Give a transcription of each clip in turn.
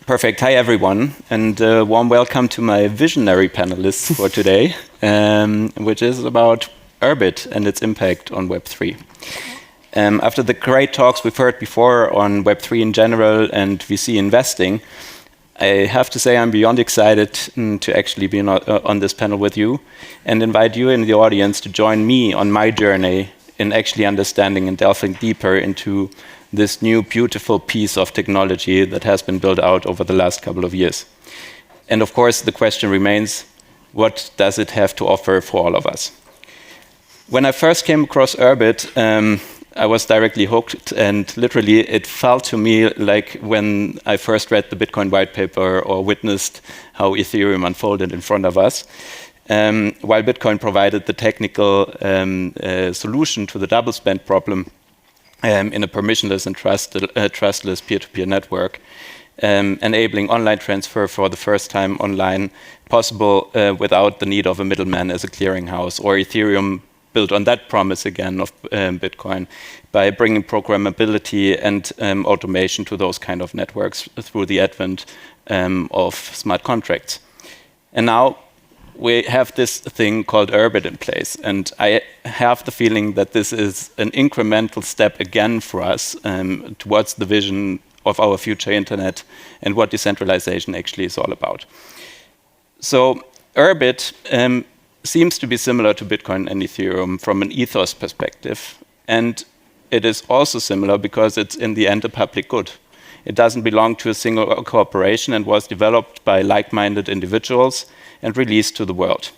Perfect. Hi, everyone, and warm welcome to my visionary panelists for today, which is about Urbit and its impact on Web3. After the great talks we've heard before on Web3 in general and VC investing, I have to say I'm beyond excited to actually be on this panel with you and invite you in the audience to join me on my journey in actually understanding and delving deeper into this new beautiful piece of technology that has been built out over the last couple of years. And of course, the question remains, what does it have to offer for all of us? When I first came across Urbit, I was directly hooked, and literally it felt to me like when I first read the Bitcoin white paper or witnessed how Ethereum unfolded in front of us. While Bitcoin provided the technical solution to the double spend problem, in a permissionless and trustless peer-to-peer network, enabling online transfer for the first time online, possible without the need of a middleman as a clearinghouse, or Ethereum built on that promise again of Bitcoin by bringing programmability and automation to those kind of networks through the advent of smart contracts. And now we have this thing called Urbit in place, and I have the feeling that this is an incremental step again for us towards the vision of our future internet and what decentralization actually is all about. So Urbit seems to be similar to Bitcoin and Ethereum from an ethos perspective, and it is also similar because it's in the end a public good. It doesn't belong to a single corporation and was developed by like-minded individuals and released to the world.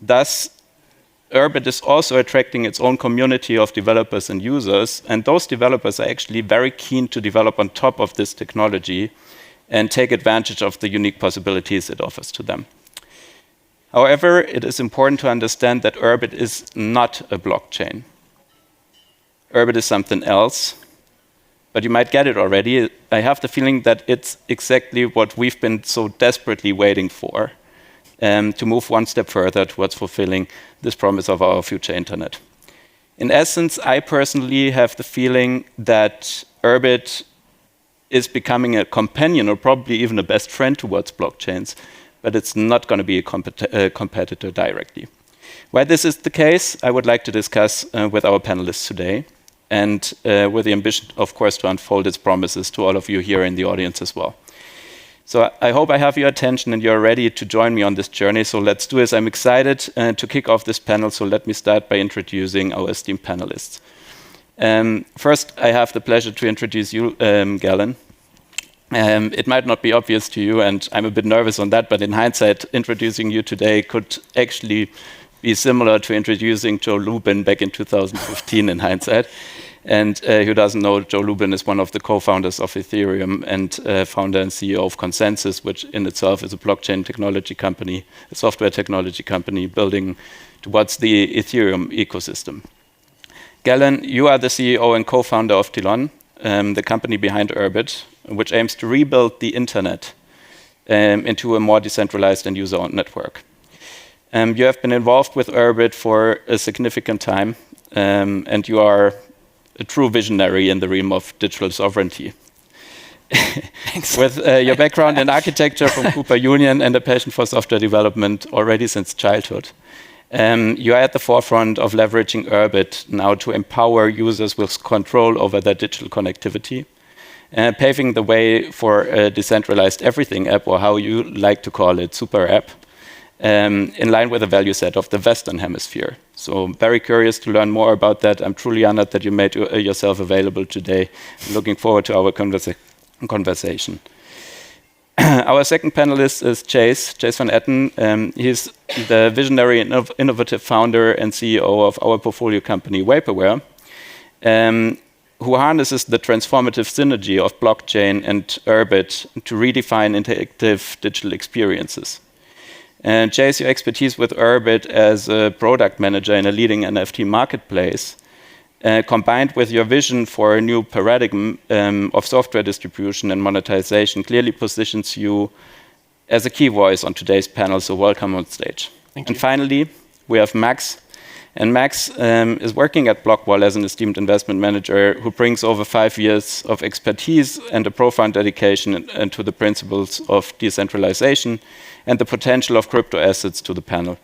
Thus, Urbit is also attracting its own community of developers and users, and those developers are actually very keen to develop on top of this technology and take advantage of the unique possibilities it offers to them. However, it is important to understand that Urbit is not a blockchain. Urbit is something else, but you might get it already. I have the feeling that it's exactly what we've been so desperately waiting for, to move one step further towards fulfilling this promise of our future internet. In essence, I personally have the feeling that Urbit is becoming a companion or probably even a best friend towards blockchains, but it's not going to be a competitor directly. Why this is the case, I would like to discuss with our panelists today, and with the ambition, of course, to unfold its promises to all of you here in the audience as well. So I hope I have your attention and you're ready to join me on this journey. So let's do this. I'm excited to kick off this panel. So let me start by introducing our esteemed panelists. First, I have the pleasure to introduce you, Galen. It might not be obvious to you, and I'm a bit nervous on that, but in hindsight, introducing you today could actually be similar to introducing Joe Lubin back in 2015 in hindsight. And who doesn't know, Joe Lubin is one of the co-founders of Ethereum and founder and CEO of Consensus, which in itself is a blockchain technology company, a software technology company building towards the Ethereum ecosystem. Galen, you are the CEO and co-founder of Tilon, the company behind Urbit, which aims to rebuild the internet into a more decentralized and user-owned network. You have been involved with Urbit for a significant time, and you are a true visionary in the realm of digital sovereignty. With your background in architecture from Cooper Union and a passion for software development already since childhood, you are at the forefront of leveraging Urbit now to empower users with control over their digital connectivity, paving the way for a decentralized everything app, or how you like to call it, super app, in line with the value set of the Western Hemisphere. So I'm very curious to learn more about that. I'm truly honored that you made yourself available today. I'm looking forward to our conversation. Our second panelist is Chase van Etten. He's the visionary and innovative founder and CEO of our portfolio company, Vaporware, who harnesses the transformative synergy of blockchain and Urbit to redefine interactive digital experiences. And Chase, your expertise with Urbit as a product manager in a leading NFT marketplace, combined with your vision for a new paradigm of software distribution and monetization, clearly positions you as a key voice on today's panel. So welcome on stage. Thank you. And finally, we have Max. And Max is working at Blockwall as an esteemed investment manager who brings over 5 years of expertise and a profound dedication to the principles of decentralization and the potential of crypto assets to the panel.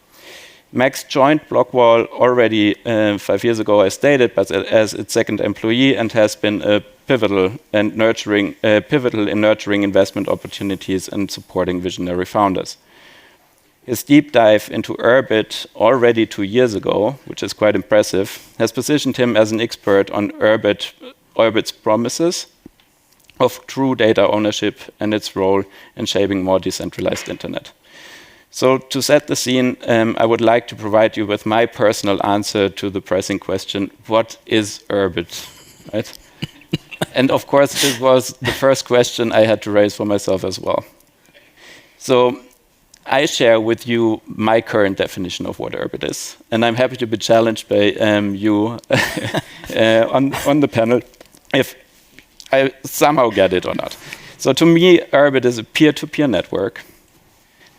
Max joined Blockwall already 5 years ago, as stated, but as its second employee, and has been pivotal in nurturing investment opportunities and supporting visionary founders. His deep dive into Urbit already 2 years ago, which is quite impressive, has positioned him as an expert on Urbit's promises of true data ownership and its role in shaping more decentralized internet. So to set the scene, I would like to provide you with my personal answer to the pressing question, what is Urbit? Right? And of course, this was the first question I had to raise for myself as well. So I share with you my current definition of what Urbit is. And I'm happy to be challenged by you on the panel if I somehow get it or not. So to me, Urbit is a peer-to-peer network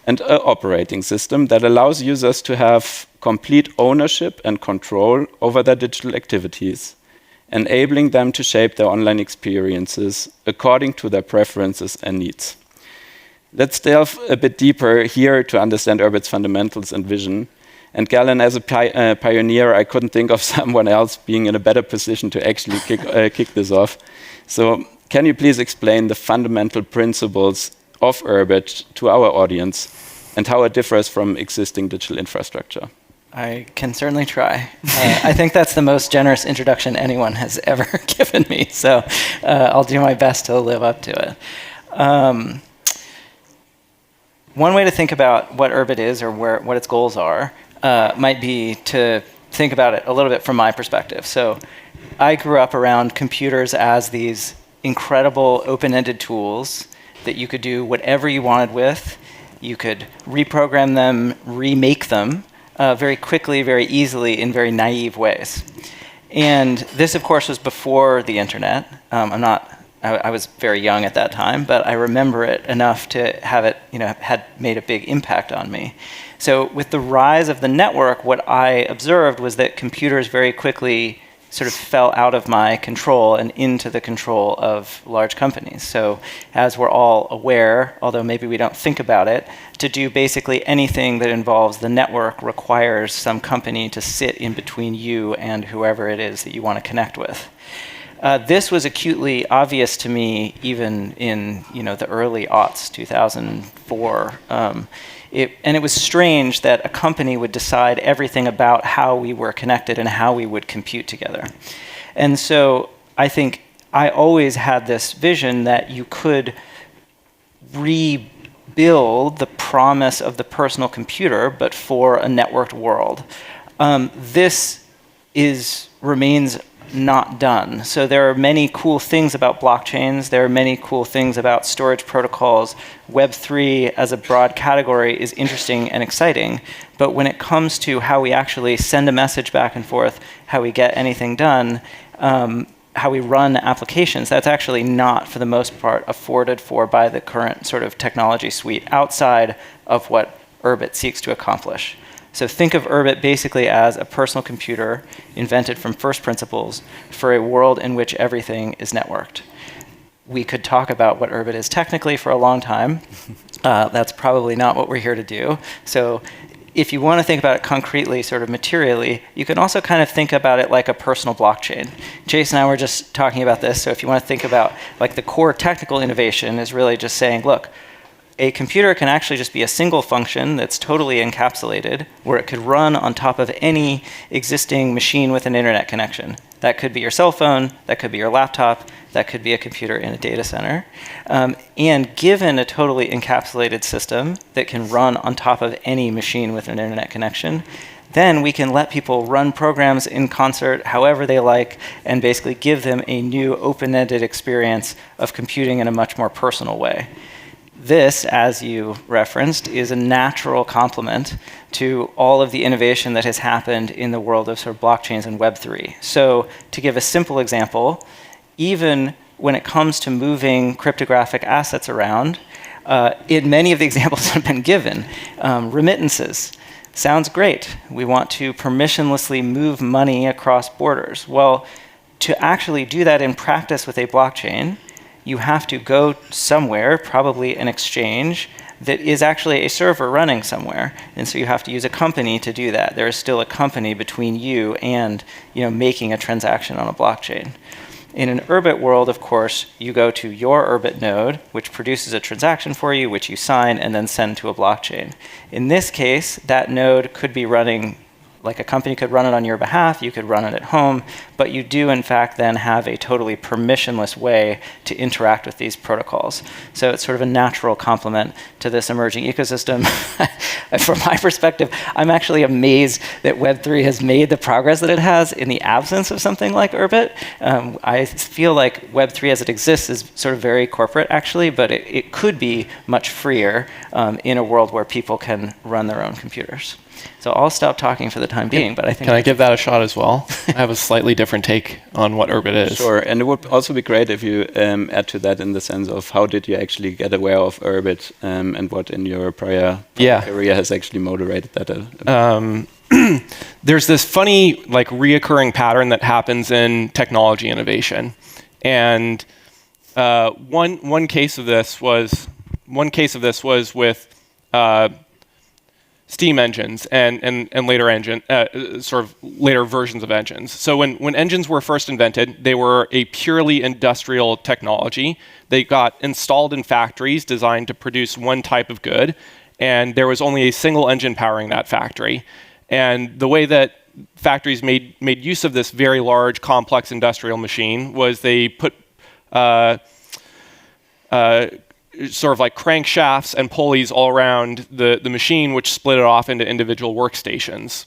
and an operating system that allows users to have complete ownership and control over their digital activities, enabling them to shape their online experiences according to their preferences and needs. Let's delve a bit deeper here to understand Urbit's fundamentals and vision. And Galen, as a pioneer, I couldn't think of someone else being in a better position to actually kick this off. So can you please explain the fundamental principles of Urbit to our audience and how it differs from existing digital infrastructure? I can certainly try. I think that's the most generous introduction anyone has ever given me, so I'll do my best to live up to it. One way to think about what Urbit is or what its goals are might be to think about it a little bit from my perspective. So I grew up around computers as these incredible open-ended tools that you could do whatever you wanted with. You could reprogram them, remake them very quickly, very easily, in very naive ways. And this, of course, was before the internet. I was very young at that time, but I remember it enough to have it, had made a big impact on me. So with the rise of the network, what I observed was that computers very quickly sort of fell out of my control and into the control of large companies. So as we're all aware, although maybe we don't think about it, to do basically anything that involves the network requires some company to sit in between you and whoever it is that you want to connect with. This was acutely obvious to me even in the early aughts, 2004. And it was strange that a company would decide everything about how we were connected and how we would compute together. And so I think I always had this vision that you could rebuild the promise of the personal computer, but for a networked world. This remains not done. So there are many cool things about blockchains. There are many cool things about storage protocols. Web3 as a broad category is interesting and exciting. But when it comes to how we actually send a message back and forth, how we get anything done, how we run applications, that's actually not, for the most part, afforded for by the current sort of technology suite outside of what Urbit seeks to accomplish. So think of Urbit basically as a personal computer invented from first principles for a world in which everything is networked. We could talk about what Urbit is technically for a long time. That's probably not what we're here to do. So if you want to think about it concretely, sort of materially, you can also kind of think about it like a personal blockchain. Chase and I were just talking about this. So if you want to think about like the core technical innovation is really just saying, look, a computer can actually just be a single function that's totally encapsulated, where it could run on top of any existing machine with an internet connection. That could be your cell phone, that could be your laptop, that could be a computer in a data center. And given a totally encapsulated system that can run on top of any machine with an internet connection, then we can let people run programs in concert however they like and basically give them a new open-ended experience of computing in a much more personal way. This, as you referenced, is a natural complement to all of the innovation that has happened in the world of sort of blockchains and Web3. So to give a simple example, even when it comes to moving cryptographic assets around, in many of the examples that have been given, remittances. Sounds great. We want to permissionlessly move money across borders. Well, to actually do that in practice with a blockchain, you have to go somewhere, probably an exchange, that is actually a server running somewhere. And so you have to use a company to do that. There is still a company between you and making a transaction on a blockchain. In an Urbit world, of course, you go to your Urbit node, which produces a transaction for you, which you sign and then send to a blockchain. In this case, that node could be running, like a company could run it on your behalf, you could run it at home, but you do in fact then have a totally permissionless way to interact with these protocols. So it's sort of a natural complement to this emerging ecosystem. From my perspective, I'm actually amazed that Web3 has made the progress that it has in the absence of something like Urbit. I feel like Web3 as it exists is sort of very corporate actually, but it could be much freer in a world where people can run their own computers. So I'll stop talking for the time being, but I think... Can I give that a shot as well? I have a slightly different take on what Urbit is. Sure, and it would also be great if you add to that in the sense of how did you actually get aware of Urbit and what in your prior career has actually moderated that a bit. There's this funny, like, reoccurring pattern that happens in technology innovation. And one case of this was with steam engines and later later versions of engines. So when engines were first invented, they were a purely industrial technology. They got installed in factories designed to produce one type of good, and there was only a single engine powering that factory. And the way that factories made use of this very large, complex industrial machine was they put sort of like crankshafts and pulleys all around the machine, which split it off into individual workstations.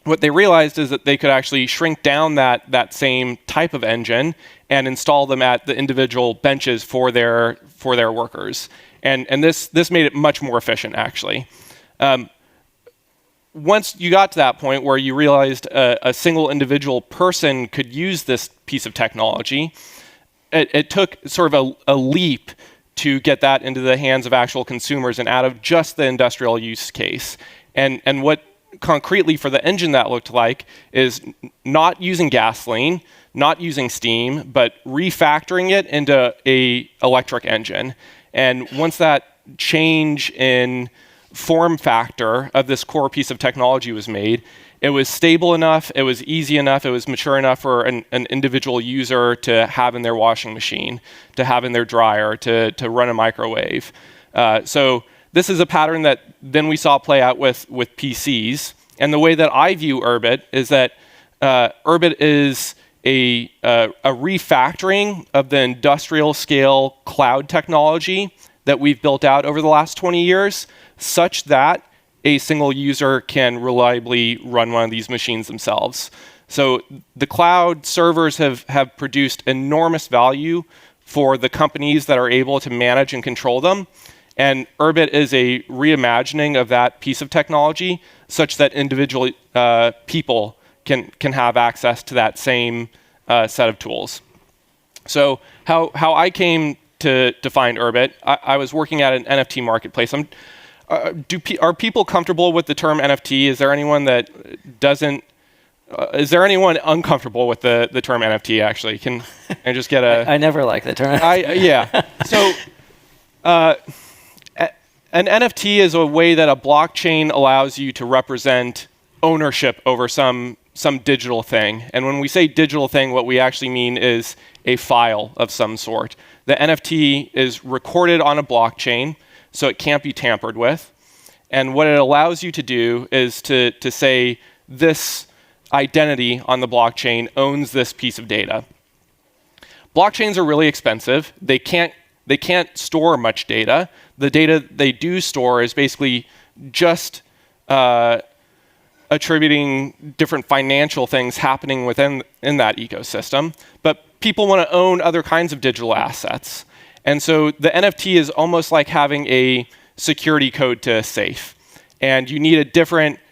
What they realized is that they could actually shrink down that same type of engine and install them at the individual benches for their workers. And this made it much more efficient, actually. Once you got to that point where you realized a single individual person could use this piece of technology, it took sort of a leap to get that into the hands of actual consumers and out of just the industrial use case. And what concretely for the engine that looked like is not using gasoline, not using steam, but refactoring it into a electric engine. And once that change in form factor of this core piece of technology was made, it was stable enough, it was easy enough, it was mature enough for an individual user to have in their washing machine, to have in their dryer, to run a microwave. So this is a pattern that then we saw play out with PCs. And the way that I view Urbit is that Urbit is a refactoring of the industrial scale cloud technology that we've built out over the last 20 years, such that a single user can reliably run one of these machines themselves. So the cloud servers have produced enormous value for the companies that are able to manage and control them. And Urbit is a reimagining of that piece of technology such that individual people can have access to that same set of tools. So how I came to find Urbit, I was working at an NFT marketplace. Are people comfortable with the term NFT? Is there anyone that doesn't? Is there anyone uncomfortable with the term NFT? Actually, can I just get a? I never like the term. Yeah. So, an NFT is a way that a blockchain allows you to represent ownership over some digital thing. And when we say digital thing, what we actually mean is a file of some sort. The NFT is recorded on a blockchain, so it can't be tampered with. And what it allows you to do is to say this identity on the blockchain owns this piece of data. Blockchains are really expensive. They can't store much data. The data they do store is basically just attributing different financial things happening within that ecosystem. But people want to own other kinds of digital assets. And so the NFT is almost like having a security code to a safe. And you need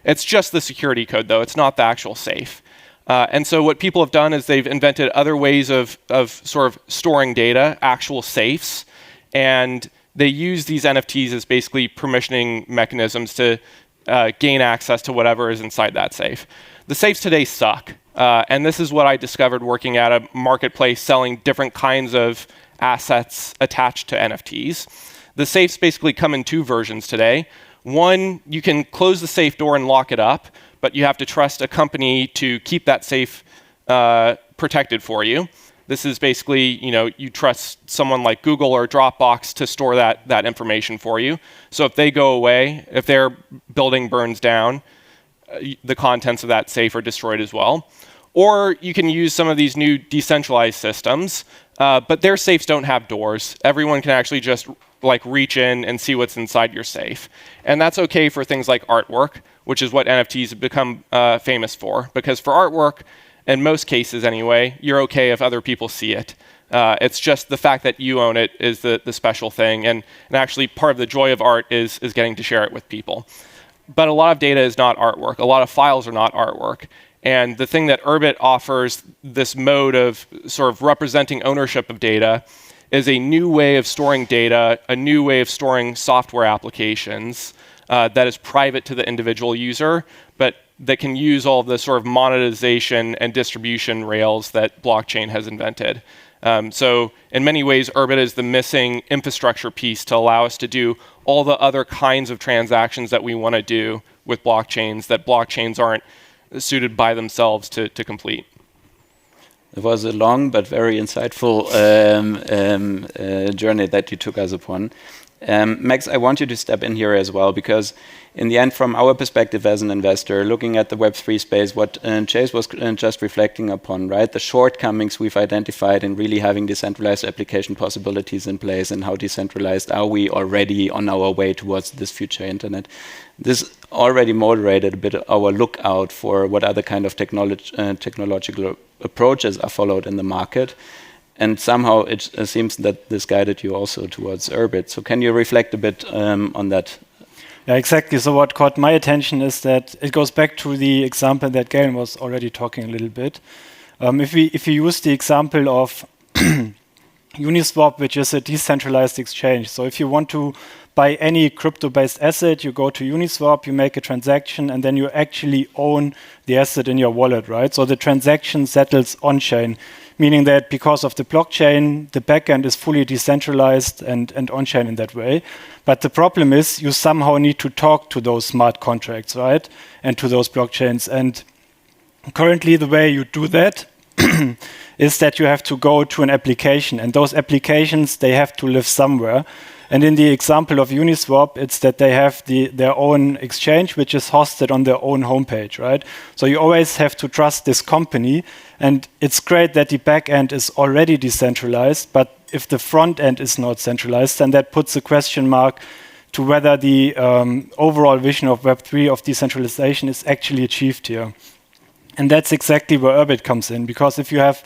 it's just the security code though, it's not the actual safe. And so what people have done is they've invented other ways of sort of storing data, actual safes, and they use these NFTs as basically permissioning mechanisms to gain access to whatever is inside that safe. The safes today suck. And this is what I discovered working at a marketplace selling different kinds of assets attached to NFTs. The safes basically come in two versions today. One, you can close the safe door and lock it up, but you have to trust a company to keep that safe protected for you. This is basically, you trust someone like Google or Dropbox to store that information for you. So if they go away, if their building burns down, the contents of that safe are destroyed as well. Or you can use some of these new decentralized systems, but their safes don't have doors. Everyone can actually just reach in and see what's inside your safe. And that's okay for things like artwork, which is what NFTs have become famous for. Because for artwork, in most cases anyway, you're okay if other people see it. It's just the fact that you own it is the special thing. And actually part of the joy of art is getting to share it with people. But a lot of data is not artwork. A lot of files are not artwork. And the thing that Urbit offers, this mode of sort of representing ownership of data, is a new way of storing data, a new way of storing software applications that is private to the individual user, but that can use all of the sort of monetization and distribution rails that blockchain has invented. So in many ways, Urbit is the missing infrastructure piece to allow us to do all the other kinds of transactions that we want to do with blockchains that blockchains aren't suited by themselves to complete. It was a long but very insightful journey that you took us upon. Max, I want you to step in here as well, because in the end, from our perspective as an investor, looking at the Web3 space, what Chase was just reflecting upon, right? The shortcomings we've identified in really having decentralized application possibilities in place, and how decentralized are we already on our way towards this future internet. This already moderated a bit our lookout for what other kind of technological approaches are followed in the market. And somehow it seems that this guided you also towards Urbit. So can you reflect a bit on that? Yeah, exactly. So what caught my attention is that it goes back to the example that Galen was already talking a little bit. If we use the example of Uniswap, which is a decentralized exchange. So if you want to buy any crypto-based asset, you go to Uniswap, you make a transaction, and then you actually own the asset in your wallet, right? So the transaction settles on-chain, meaning that because of the blockchain, the backend is fully decentralized and on-chain in that way. But the problem is you somehow need to talk to those smart contracts, right? And to those blockchains. And currently the way you do that is that you have to go to an application, and those applications, they have to live somewhere. And in the example of Uniswap, it's that they have their own exchange, which is hosted on their own homepage, right? So you always have to trust this company. And it's great that the back end is already decentralized, but if the front end is not centralized, then that puts a question mark to whether the overall vision of Web3 of decentralization is actually achieved here. And that's exactly where Urbit comes in, because if you have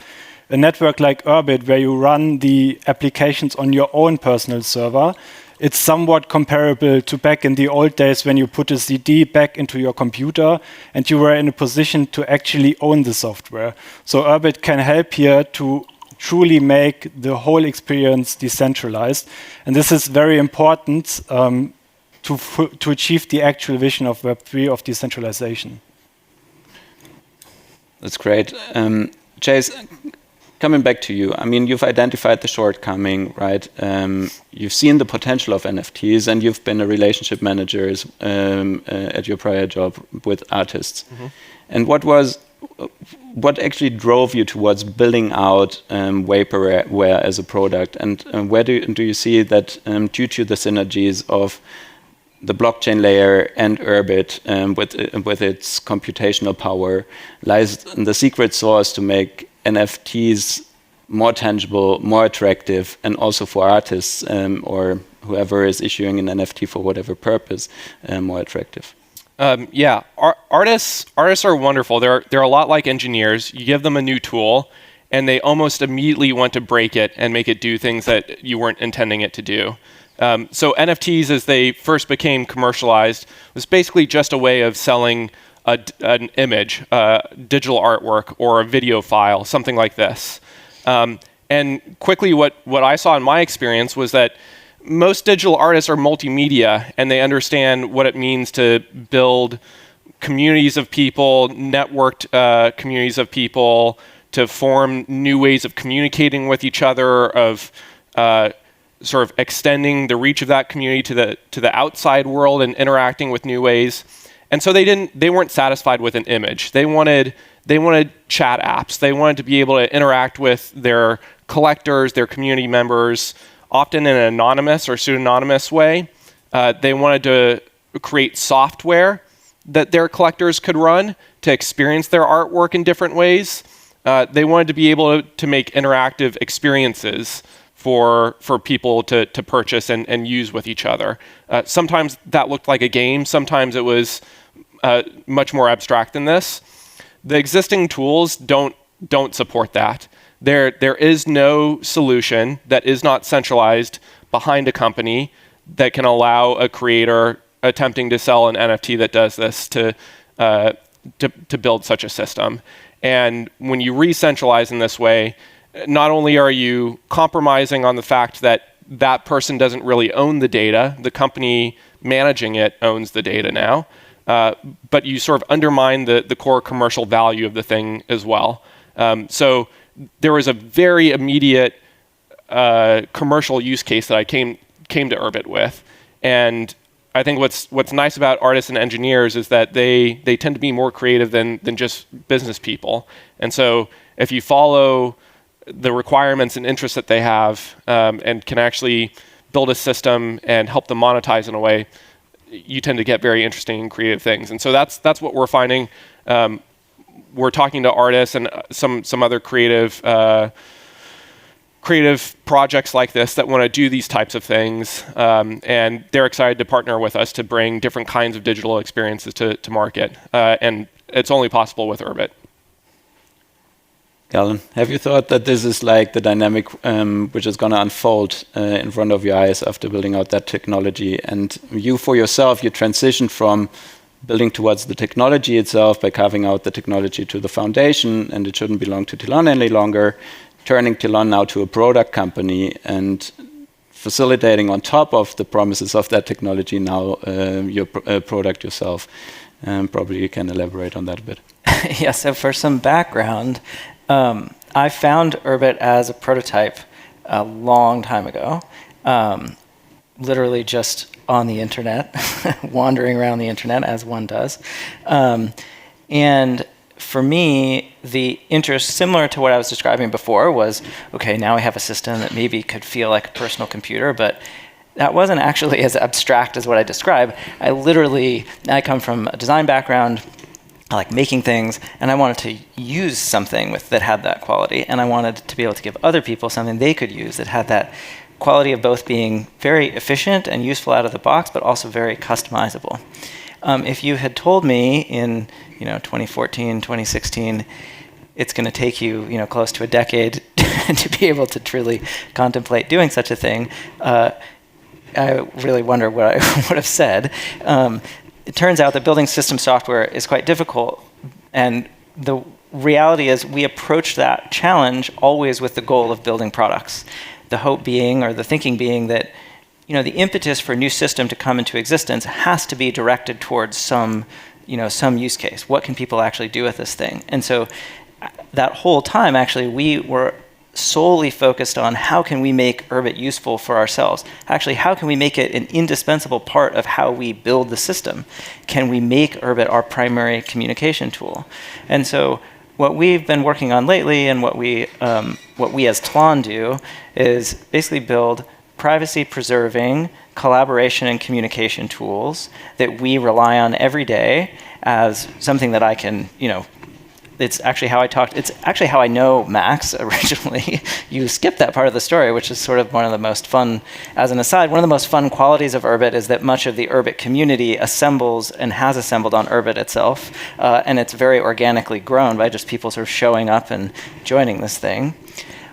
a network like Urbit where you run the applications on your own personal server, it's somewhat comparable to back in the old days when you put a CD back into your computer and you were in a position to actually own the software. So Urbit can help here to truly make the whole experience decentralized. And this is very important to achieve the actual vision of Web3 of decentralization. That's great. Chase, coming back to you, I mean, you've identified the shortcoming, right? You've seen the potential of NFTs, and you've been a relationship manager at your prior job with artists. Mm-hmm. And what actually drove you towards building out vaporware as a product? And where do you see that due to the synergies of the blockchain layer and Urbit with its computational power lies the secret sauce to make NFTs more tangible, more attractive, and also for artists or whoever is issuing an NFT for whatever purpose, more attractive? Yeah, artists are wonderful. They're a lot like engineers. You give them a new tool, and they almost immediately want to break it and make it do things that you weren't intending it to do. So NFTs, as they first became commercialized, was basically just a way of selling an image, digital artwork, or a video file, something like this. And quickly, what I saw in my experience was that most digital artists are multimedia, and they understand what it means to build communities of people, networked communities of people, to form new ways of communicating with each other, of sort of extending the reach of that community to the outside world and interacting with new ways. And so they weren't satisfied with an image. They wanted chat apps. They wanted to be able to interact with their collectors, their community members, often in an anonymous or pseudonymous way. They wanted to create software that their collectors could run to experience their artwork in different ways. They wanted to be able to make interactive experiences for people to purchase and use with each other. Sometimes that looked like a game. Sometimes it was much more abstract than this. The existing tools don't support that. There is no solution that is not centralized behind a company that can allow a creator attempting to sell an NFT that does this to build such a system. And when you re-centralize in this way, not only are you compromising on the fact that that person doesn't really own the data, the company managing it owns the data now, but you sort of undermine the core commercial value of the thing as well. So there was a very immediate commercial use case that I came to Urbit with. And I think what's nice about artists and engineers is that they tend to be more creative than just business people. And so if you follow the requirements and interests that they have, and can actually build a system and help them monetize in a way, you tend to get very interesting and creative things. And so that's what we're finding. We're talking to artists and some other creative projects like this that want to do these types of things, and they're excited to partner with us to bring different kinds of digital experiences to market. And it's only possible with Urbit. Galen, have you thought that this is like the dynamic which is going to unfold in front of your eyes after building out that technology? And you, for yourself, you transitioned from building towards the technology itself by carving out the technology to the foundation, and it shouldn't belong to Tilon any longer, turning Tilon now to a product company and facilitating on top of the promises of that technology now your product yourself. Probably you can elaborate on that a bit. Yeah, so for some background, I found Urbit as a prototype a long time ago, literally just on the internet, wandering around the internet as one does. And for me, the interest, similar to what I was describing before, was, okay, now we have a system that maybe could feel like a personal computer, but that wasn't actually as abstract as what I described. I come from a design background. I like making things, and I wanted to use something that had that quality, and I wanted to be able to give other people something they could use that had that quality of both being very efficient and useful out of the box, but also very customizable. If you had told me in 2014, 2016, it's going to take you close to a decade to be able to truly contemplate doing such a thing, I really wonder what I would have said. It turns out that building system software is quite difficult, and the reality is we approach that challenge always with the goal of building products. The hope being, or the thinking being, that the impetus for a new system to come into existence has to be directed towards some use case. What can people actually do with this thing? And so that whole time, actually, we were solely focused on how can we make Urbit useful for ourselves. Actually, how can we make it an indispensable part of how we build the system? Can we make Urbit our primary communication tool? And so what we've been working on lately, and what we as Tlon do, is basically build privacy-preserving collaboration and communication tools that we rely on every day as something that I can, it's actually how I know Max originally. You skipped that part of the story, which is sort of one of the most fun, as an aside, one of the most fun qualities of Urbit is that much of the Urbit community assembles and has assembled on Urbit itself, and it's very organically grown by just people sort of showing up and joining this thing.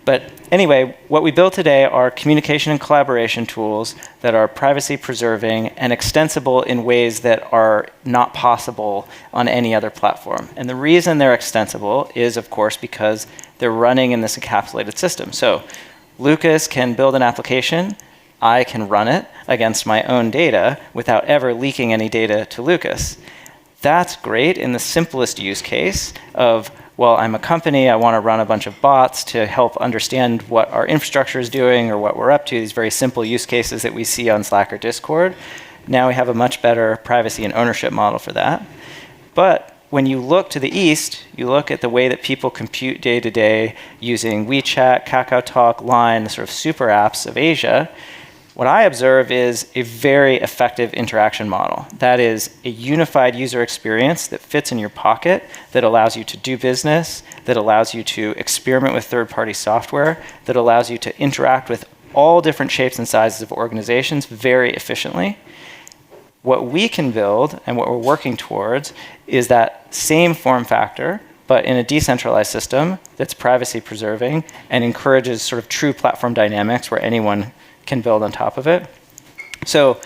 But anyway, what we build today are communication and collaboration tools that are privacy preserving and extensible in ways that are not possible on any other platform. And the reason they're extensible is, of course, because they're running in this encapsulated system. So Lucas can build an application. I can run it against my own data without ever leaking any data to Lucas. That's great in the simplest use case of, well, I'm a company, I want to run a bunch of bots to help understand what our infrastructure is doing or what we're up to, these very simple use cases that we see on Slack or Discord. Now we have a much better privacy and ownership model for that. But when you look to the east, you look at the way that people compute day to day using WeChat, KakaoTalk, Line, the sort of super apps of Asia, what I observe is a very effective interaction model. That is a unified user experience that fits in your pocket, that allows you to do business, that allows you to experiment with third-party software, that allows you to interact with all different shapes and sizes of organizations very efficiently. What we can build and what we're working towards is that same form factor, but in a decentralized system that's privacy preserving and encourages sort of true platform dynamics where anyone can build on top of it. So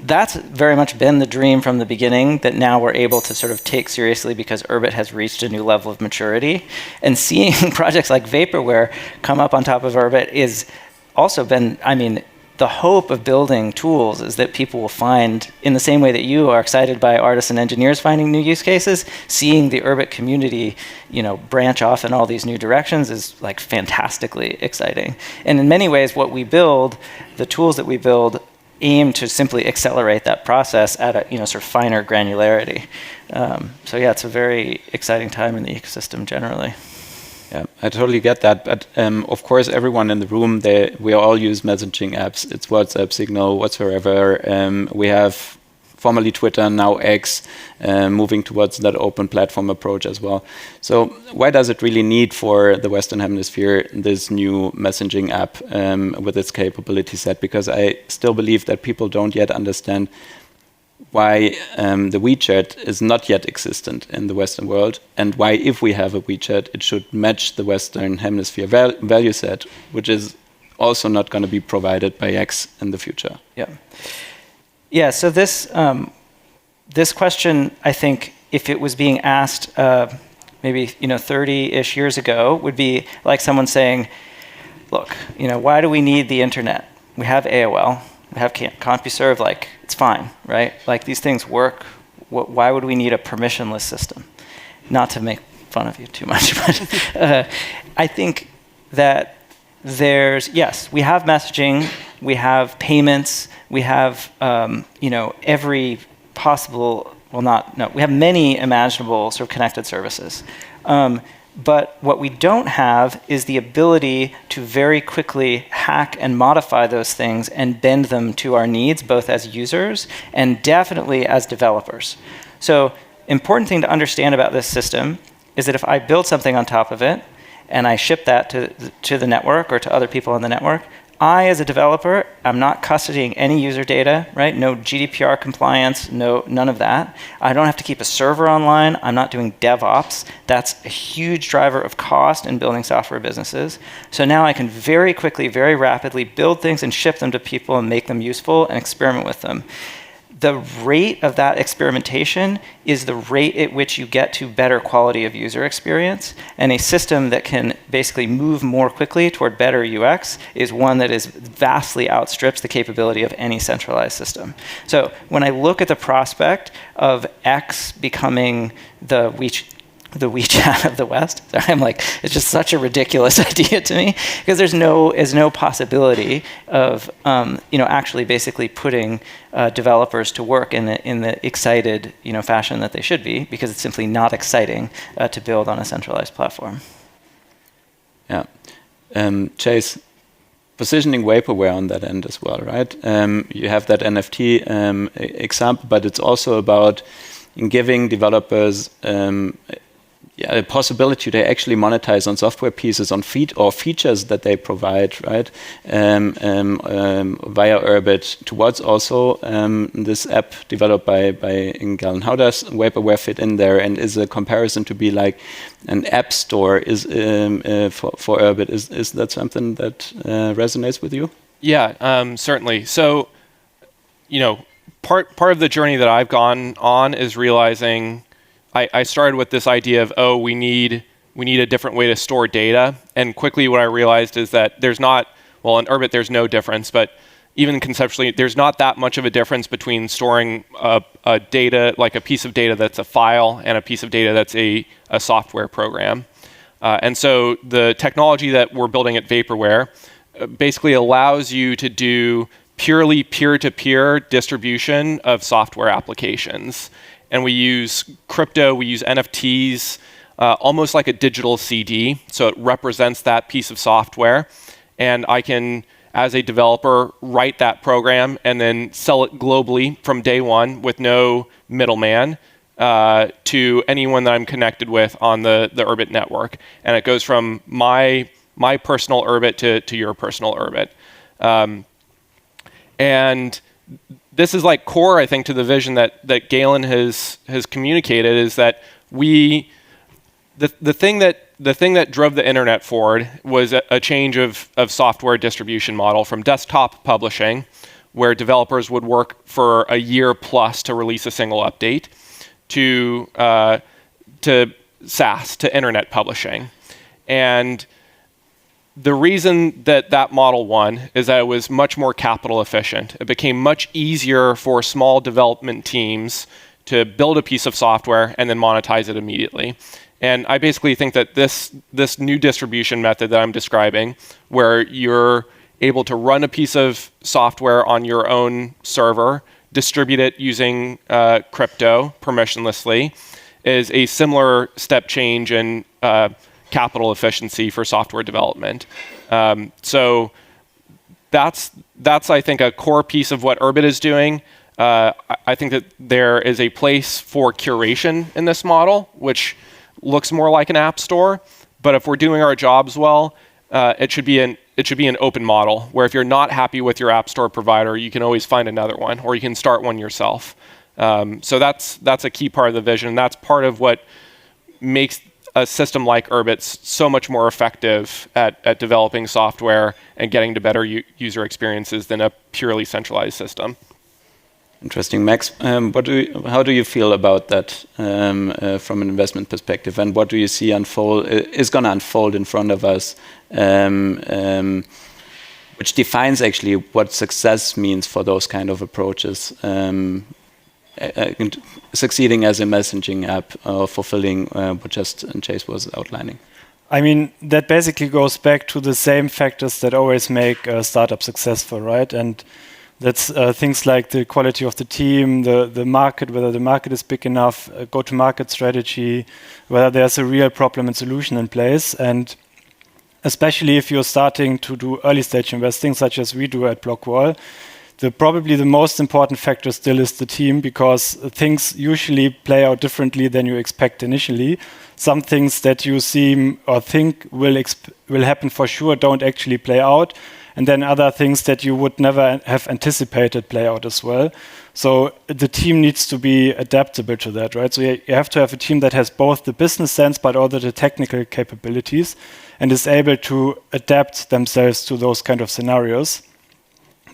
that's very much been the dream from the beginning that now we're able to sort of take seriously because Urbit has reached a new level of maturity. And seeing projects like Vaporware come up on top of Urbit is also been, I mean, the hope of building tools is that people will find, in the same way that you are excited by artists and engineers finding new use cases, seeing the Urbit community, branch off in all these new directions is like fantastically exciting. And in many ways, what we build, the tools that we build, aim to simply accelerate that process at a sort of finer granularity. So yeah, it's a very exciting time in the ecosystem generally. Yeah, I totally get that. But of course, everyone in the room, we all use messaging apps. It's WhatsApp, Signal, whatsoever. We have formerly Twitter, now X, moving towards that open platform approach as well. So why does it really need for the Western Hemisphere this new messaging app with its capability set? Because I still believe that people don't yet understand why the WeChat is not yet existent in the Western world, and why, if we have a WeChat, it should match the Western Hemisphere value set, which is also not going to be provided by X in the future. Yeah. So this this question, I think, if it was being asked maybe 30-ish years ago, would be like someone saying, "Look, why do we need the internet? We have AOL." We have CompuServe, like, it's fine, right? Like, these things work. Why would we need a permissionless system? Not to make fun of you too much, but I think that yes, we have messaging, we have payments, we have, every possible, we have many imaginable sort of connected services. But what we don't have is the ability to very quickly hack and modify those things and bend them to our needs, both as users and definitely as developers. So, important thing to understand about this system is that if I build something on top of it and I ship that to the network or to other people on the network, I, as a developer, I'm not custodying any user data, right? No GDPR compliance, none of that. I don't have to keep a server online. I'm not doing DevOps. That's a huge driver of cost in building software businesses. So now I can very quickly, very rapidly build things and ship them to people and make them useful and experiment with them. The rate of that experimentation is the rate at which you get to better quality of user experience. And a system that can basically move more quickly toward better UX is one that is vastly outstrips the capability of any centralized system. So when I look at the prospect of X becoming the WeChat of the West. I'm like, it's just such a ridiculous idea to me because there's no possibility of actually basically putting developers to work in the excited fashion that they should be, because it's simply not exciting to build on a centralized platform. Yeah, Chase, positioning Vaporware on that end as well, right? You have that NFT example, but it's also about giving developers a possibility to actually monetize on software pieces, on features that they provide, right? Via Urbit, towards also this app developed by Galen. How does Vaporware fit in there? And is a comparison to be like an app store for Urbit? Is that something that resonates with you? Yeah, certainly. So, part of the journey that I've gone on is realizing I started with this idea of, we need a different way to store data. And quickly what I realized is that there's not, in Urbit there's no difference, but even conceptually, there's not that much of a difference between storing a data, like a piece of data that's a file, and a piece of data that's a software program. And so the technology that we're building at Vaporware basically allows you to do purely peer-to-peer distribution of software applications. And we use crypto, we use NFTs, almost like a digital CD. So it represents that piece of software. And I can, as a developer, write that program and then sell it globally from day one with no middleman to anyone that I'm connected with on the Urbit network. And it goes from my personal Urbit to your personal Urbit. And this is like core, I think, to the vision that Galen has communicated, is that the thing that drove the internet forward was a change of software distribution model from desktop publishing, where developers would work for a year plus to release a single update, to SaaS, to internet publishing. And the reason that model won is that it was much more capital efficient. It became much easier for small development teams to build a piece of software and then monetize it immediately. And I basically think that this new distribution method that I'm describing, where you're able to run a piece of software on your own server, distribute it using crypto permissionlessly, is a similar step change in capital efficiency for software development. So that's I think a core piece of what Urbit is doing. I think that there is a place for curation in this model, which looks more like an app store. But if we're doing our jobs well, it should be an open model, where if you're not happy with your app store provider, you can always find another one, or you can start one yourself. So that's a key part of the vision. That's part of what makes a system like Urbit so much more effective at developing software and getting to better user experiences than a purely centralized system. Interesting, Max. How do you feel about that from an investment perspective, and what do you see is going to unfold in front of us, which defines actually what success means for those kind of approaches? Succeeding as a messaging app, fulfilling what just Chase was outlining. I mean, that basically goes back to the same factors that always make a startup successful, right? And that's things like the quality of the team, the market, whether the market is big enough, go-to-market strategy, whether there's a real problem and solution in place. And especially if you're starting to do early-stage investing, such as we do at Blockwall, probably the most important factor still is the team, because things usually play out differently than you expect initially. Some things that you seem or think will happen for sure don't actually play out. And then other things that you would never have anticipated play out as well. So the team needs to be adaptable to that, right? So you have to have a team that has both the business sense but also the technical capabilities and is able to adapt themselves to those kind of scenarios.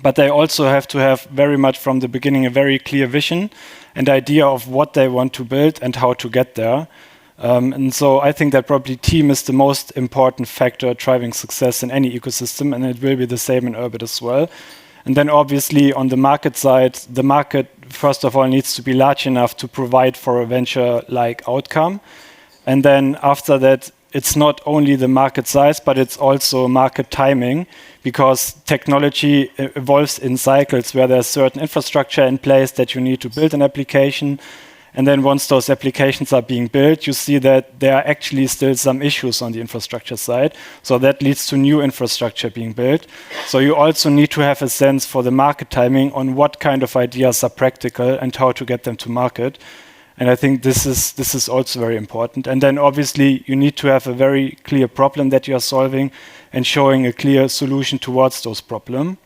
But they also have to have very much from the beginning a very clear vision and idea of what they want to build and how to get there. And so I think that probably team is the most important factor driving success in any ecosystem, and it will be the same in Urbit as well. And then obviously on the market side, the market first of all needs to be large enough to provide for a venture-like outcome. And then after that, it's not only the market size, but it's also market timing, because technology evolves in cycles where there's certain infrastructure in place that you need to build an application. And then once those applications are being built, you see that there are actually still some issues on the infrastructure side. So that leads to new infrastructure being built. So you also need to have a sense for the market timing on what kind of ideas are practical and how to get them to market. And I think this is also very important. And then obviously you need to have a very clear problem that you are solving and showing a clear solution towards those problems.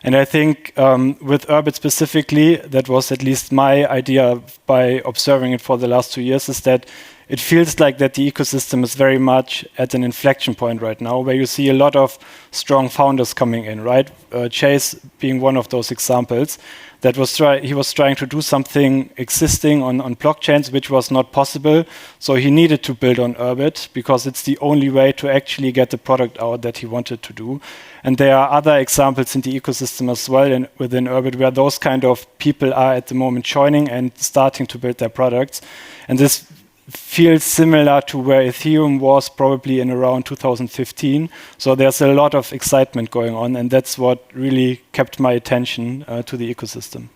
And I think with Urbit specifically, that was at least my idea by observing it for the last 2 years, is that it feels like that the ecosystem is very much at an inflection point right now, where you see a lot of strong founders coming in, right? Chase being one of those examples. That was he was trying to do something existing on blockchains, which was not possible. So he needed to build on Urbit because it's the only way to actually get the product out that he wanted to do. And there are other examples in the ecosystem as well within Urbit where those kind of people are at the moment joining and starting to build their products. And this feels similar to where Ethereum was probably in around 2015. So there's a lot of excitement going on, and that's what really kept my attention to the ecosystem.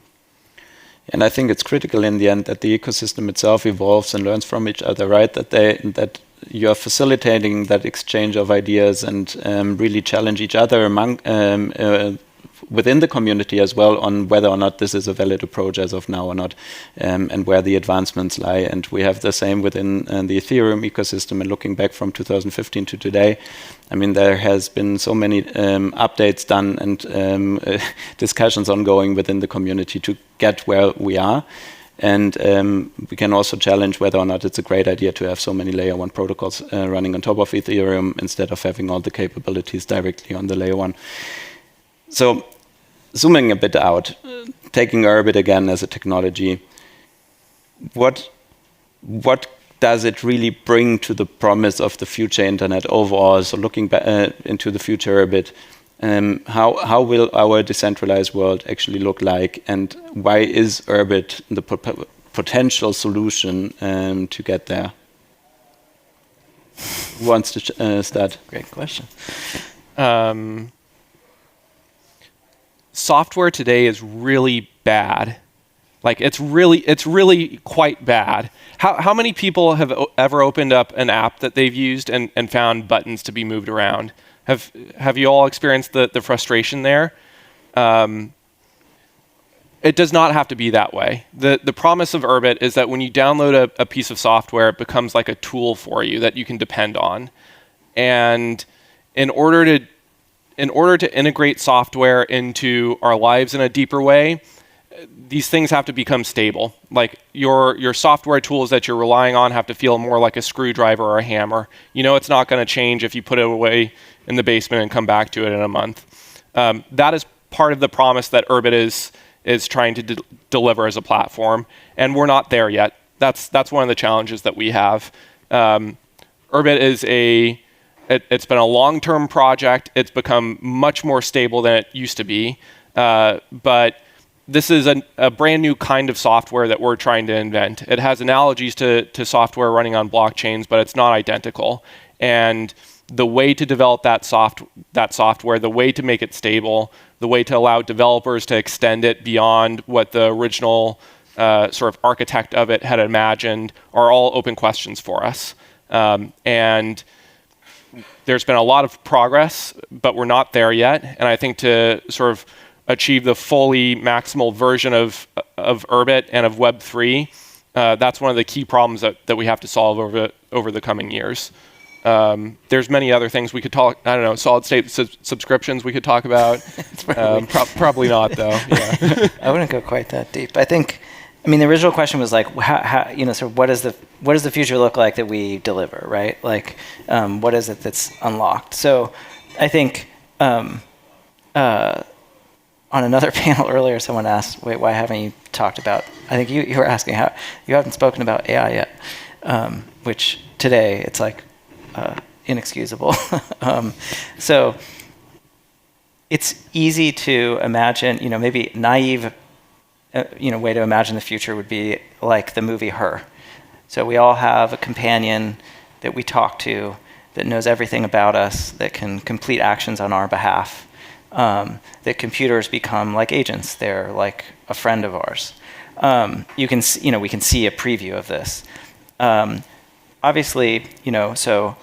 And I think it's critical in the end that the ecosystem itself evolves and learns from each other, right? That you are facilitating that exchange of ideas and really challenge each other among within the community as well on whether or not this is a valid approach as of now or not, and where the advancements lie. And we have the same within the Ethereum ecosystem. And looking back from 2015 to today, I mean, there has been so many updates done and discussions ongoing within the community to get where we are. And we can also challenge whether or not it's a great idea to have so many layer 1 protocols running on top of Ethereum instead of having all the capabilities directly on the layer 1. So zooming a bit out, taking Urbit again as a technology, what does it really bring to the promise of the future internet overall? So looking back into the future Urbit, how will our decentralized world actually look like, and why is Urbit the potential solution to get there? Who wants to start? Great question. Software today is really bad. Like it's really quite bad. How many people have ever opened up an app that they've used and found buttons to be moved around? Have you all experienced the frustration there? It does not have to be that way. The promise of Urbit is that when you download a piece of software, it becomes like a tool for you that you can depend on. And in order to integrate software into our lives in a deeper way, these things have to become stable. Like your software tools that you're relying on have to feel more like a screwdriver or a hammer. You know it's not going to change if you put it away in the basement and come back to it in a month. That is part of the promise that Urbit is trying to deliver as a platform, and we're not there yet. That's one of the challenges that we have. Urbit is it's been a long-term project. It's become much more stable than it used to be. But this is a brand new kind of software that we're trying to invent. It has analogies to software running on blockchains, but it's not identical. And the way to develop that software, the way to make it stable, the way to allow developers to extend it beyond what the original sort of architect of it had imagined are all open questions for us. And there's been a lot of progress, but we're not there yet. And I think to sort of achieve the fully maximal version of Urbit and of Web3, that's one of the key problems that we have to solve over the coming years. There's many other things we could talk. I don't know, solid state subscriptions we could talk about. Probably not though. Yeah. I wouldn't go quite that deep. I mean, the original question was like, how sort of what does the future look like that we deliver, right? Like, what is it that's unlocked? So, I think on another panel earlier, someone asked, "Wait, why haven't you talked about?" I think you were asking how you haven't spoken about AI yet, which today it's like inexcusable. So it's easy to imagine, maybe naive. Way to imagine the future would be like the movie Her. So we all have a companion that we talk to that knows everything about us, that can complete actions on our behalf. That computers become like agents; they're like a friend of ours. We can see a preview of this. Obviously, so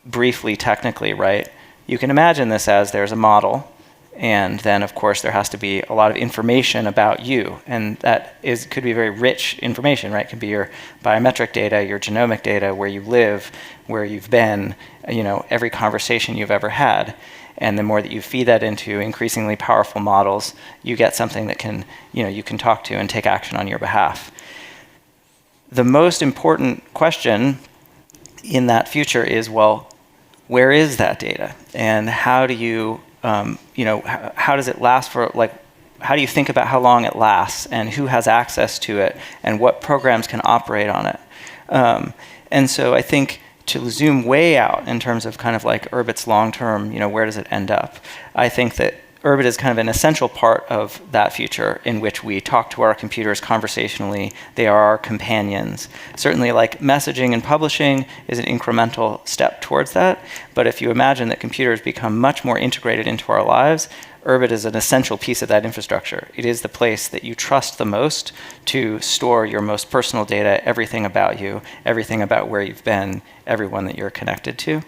briefly, technically, right? You can imagine this as there's a model. And then, of course, there has to be a lot of information about you. And that could be very rich information, right? It could be your biometric data, your genomic data, where you live, where you've been, every conversation you've ever had. And the more that you feed that into increasingly powerful models, you get something that can, you can talk to and take action on your behalf. The most important question in that future is, well, where is that data? And how do you, how does it last for, like, how do you think about how long it lasts and who has access to it and what programs can operate on it? And so I think to zoom way out in terms of kind of like Urbit's long-term, where does it end up? I think that Urbit is kind of an essential part of that future in which we talk to our computers conversationally. They are our companions. Certainly, like, messaging and publishing is an incremental step towards that. But if you imagine that computers become much more integrated into our lives, Urbit is an essential piece of that infrastructure. It is the place that you trust the most to store your most personal data, everything about you, everything about where you've been, everyone that you're connected to.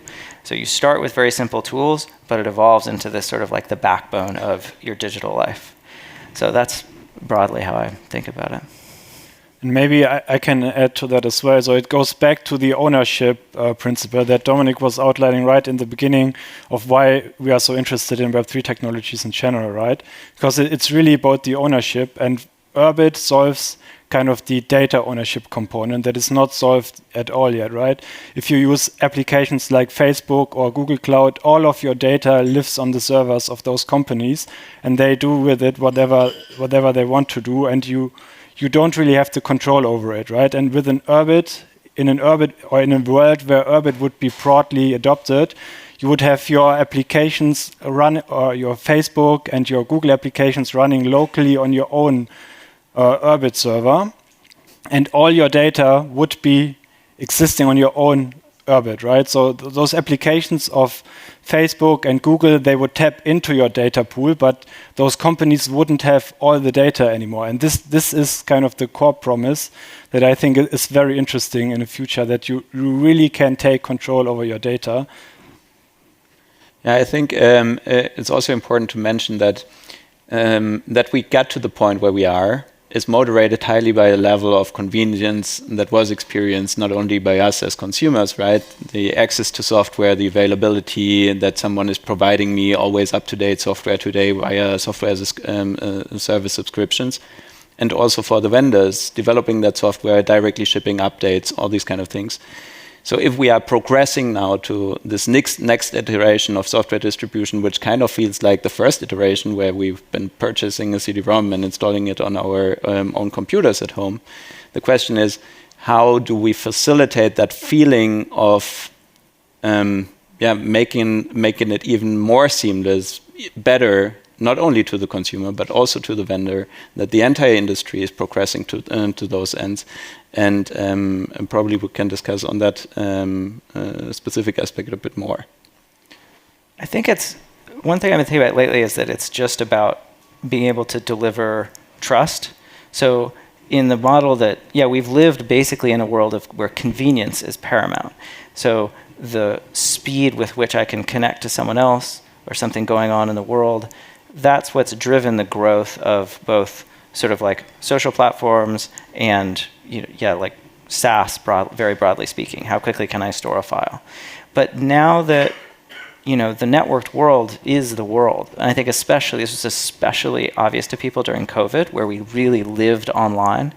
So you start with very simple tools, but it evolves into this sort of like the backbone of your digital life. So that's broadly how I think about it. And maybe I can add to that as well. So it goes back to the ownership principle that Dominic was outlining right in the beginning of why we are so interested in Web3 technologies in general, right? Because it's really about the ownership, and Urbit solves kind of the data ownership component that is not solved at all yet, right? If you use applications like Facebook or Google Cloud, all of your data lives on the servers of those companies, and they do with it whatever they want to do, and you don't really have the control over it, right? And with an Urbit, in a world where Urbit would be broadly adopted, you would have your applications run, or your Facebook and your Google applications running locally on your own Urbit server, and all your data would be existing on your own Urbit, right? So those applications of Facebook and Google, they would tap into your data pool, but those companies wouldn't have all the data anymore. And this is kind of the core promise that I think is very interesting in the future, that you really can take control over your data. Yeah, I think it's also important to mention that that we get to the point where we are is moderated highly by a level of convenience that was experienced not only by us as consumers, right? The access to software, the availability that someone is providing me always up-to-date software today via software as a service subscriptions, and also for the vendors developing that software, directly shipping updates, all these kind of things. So if we are progressing now to this next iteration of software distribution, which kind of feels like the first iteration where we've been purchasing a CD-ROM and installing it on our own computers at home, the question is, how do we facilitate that feeling of making it even more seamless, better, not only to the consumer, but also to the vendor, that the entire industry is progressing to those ends. And probably we can discuss on that specific aspect a bit more. I think it's, one thing I've been thinking about lately is that it's just about being able to deliver trust. So in the model that, we've lived basically in a world of where convenience is paramount. So the speed with which I can connect to someone else or something going on in the world, that's what's driven the growth of both sort of like social platforms and like SaaS, very broadly speaking. How quickly can I store a file? But now that the networked world is the world, and I think this was especially obvious to people during COVID, where we really lived online.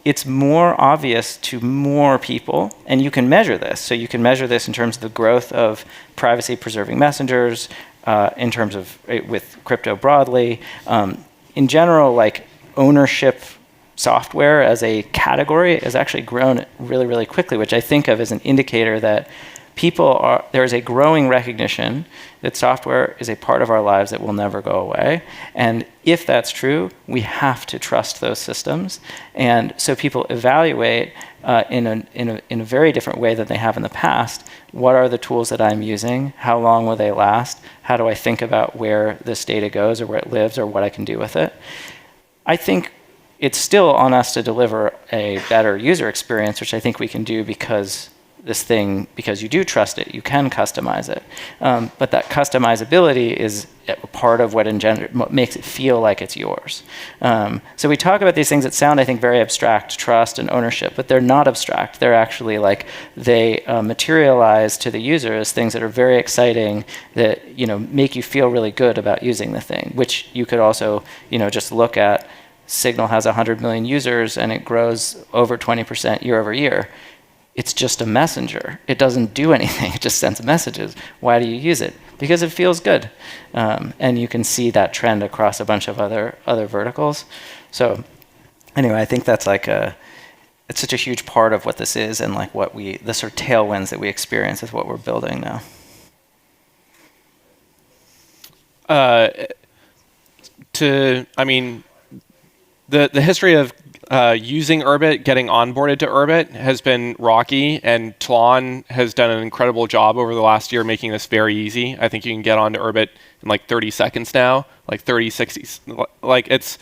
It's more obvious to more people, and you can measure this. So you can measure this in terms of the growth of privacy-preserving messengers, in terms of with crypto broadly. In general, like ownership software as a category has actually grown really, really quickly, which I think of as an indicator that there is a growing recognition that software is a part of our lives that will never go away. And if that's true, we have to trust those systems. And so people evaluate in a very different way than they have in the past. What are the tools that I'm using? How long will they last? How do I think about where this data goes or where it lives or what I can do with it? I think it's still on us to deliver a better user experience, which I think we can do because this thing because you do trust it. You can customize it. But that customizability is part of what makes it feel like it's yours. So we talk about these things that sound, I think, very abstract, trust and ownership, but they're not abstract. They're actually like, they materialize to the user as things that are very exciting, that make you feel really good about using the thing, which you could also just look at. Signal has 100 million users and it grows over 20% year over year. It's just a messenger. It doesn't do anything. It just sends messages. Why do you use it? Because it feels good. And you can see that trend across a bunch of other verticals. So anyway, I think that's it's such a huge part of what this is, and like the sort of tailwinds that we experience is what we're building now. The history of using Urbit, getting onboarded to Urbit has been rocky, and Tlon has done an incredible job over the last year making this very easy. I think you can get onto Urbit in like 30 seconds now, like 30, 60, like it's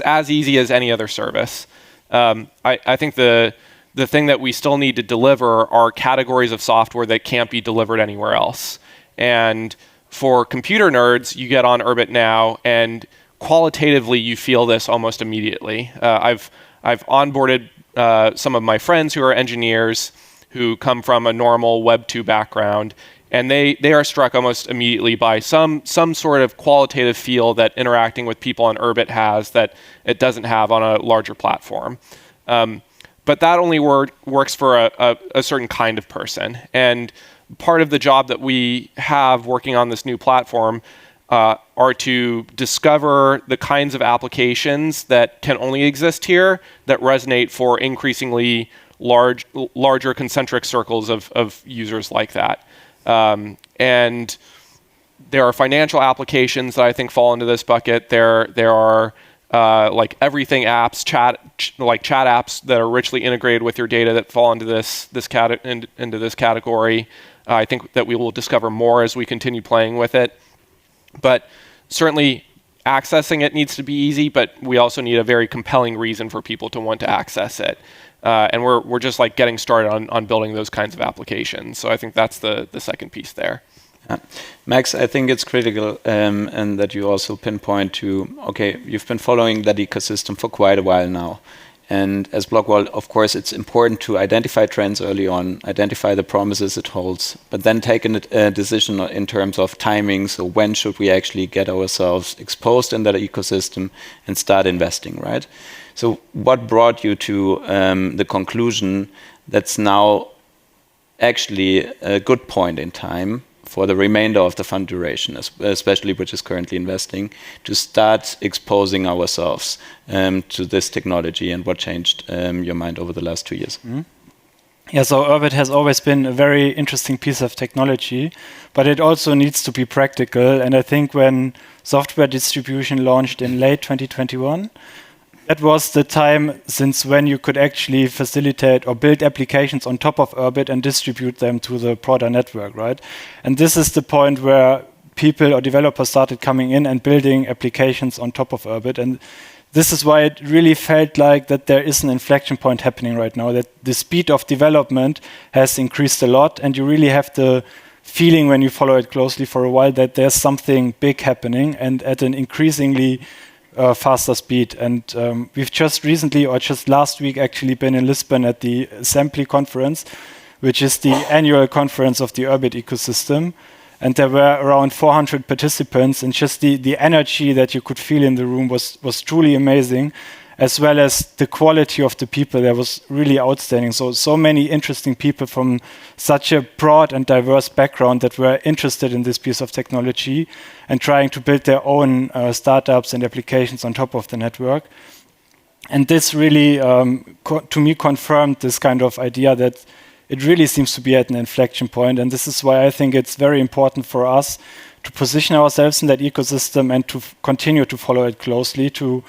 as easy as any other service. I think the thing that we still need to deliver are categories of software that can't be delivered anywhere else. And for computer nerds, you get on Urbit now, and qualitatively, you feel this almost immediately. I've onboarded some of my friends who are engineers who come from a normal Web 2 background, and they are struck almost immediately by some sort of qualitative feel that interacting with people on Urbit has that it doesn't have on a larger platform. But that only works for a certain kind of person. And part of the job that we have working on this new platform are to discover the kinds of applications that can only exist here that resonate for increasingly larger concentric circles of users like that. And there are financial applications that I think fall into this bucket. There are like everything apps, chat apps that are richly integrated with your data that fall into this category. I think that we will discover more as we continue playing with it. But certainly accessing it needs to be easy, but we also need a very compelling reason for people to want to access it. And we're just like getting started on building those kinds of applications. So I think that's the second piece there. Max, I think it's critical and that you also pinpoint to, okay, you've been following that ecosystem for quite a while now. And as Blockwall, of course, it's important to identify trends early on, identify the promises it holds, but then take a decision in terms of timing. So when should we actually get ourselves exposed in that ecosystem and start investing, right? So what brought you to the conclusion that's now actually a good point in time for the remainder of the fund duration, especially which is currently investing, to start exposing ourselves to this technology, and what changed your mind over the last 2 years? Mm-hmm. Yeah, so Urbit has always been a very interesting piece of technology, but it also needs to be practical. And I think when software distribution launched in late 2021, that was the time since when you could actually facilitate or build applications on top of Urbit and distribute them to the broader network, right? And this is the point where people or developers started coming in and building applications on top of Urbit. And this is why it really felt like that there is an inflection point happening right now, that the speed of development has increased a lot, and you really have the feeling when you follow it closely for a while that there's something big happening and at an increasingly faster speed. And we've just recently, or just last week actually, been in Lisbon at the Assembly conference, which is the annual conference of the Urbit ecosystem. And there were around 400 participants, and just the energy that you could feel in the room was truly amazing, as well as the quality of the people there was really outstanding. So many interesting people from such a broad and diverse background that were interested in this piece of technology and trying to build their own startups and applications on top of the network. And this really, to me, confirmed this kind of idea that it really seems to be at an inflection point. And this is why I think it's very important for us to position ourselves in that ecosystem and to continue to follow it closely, to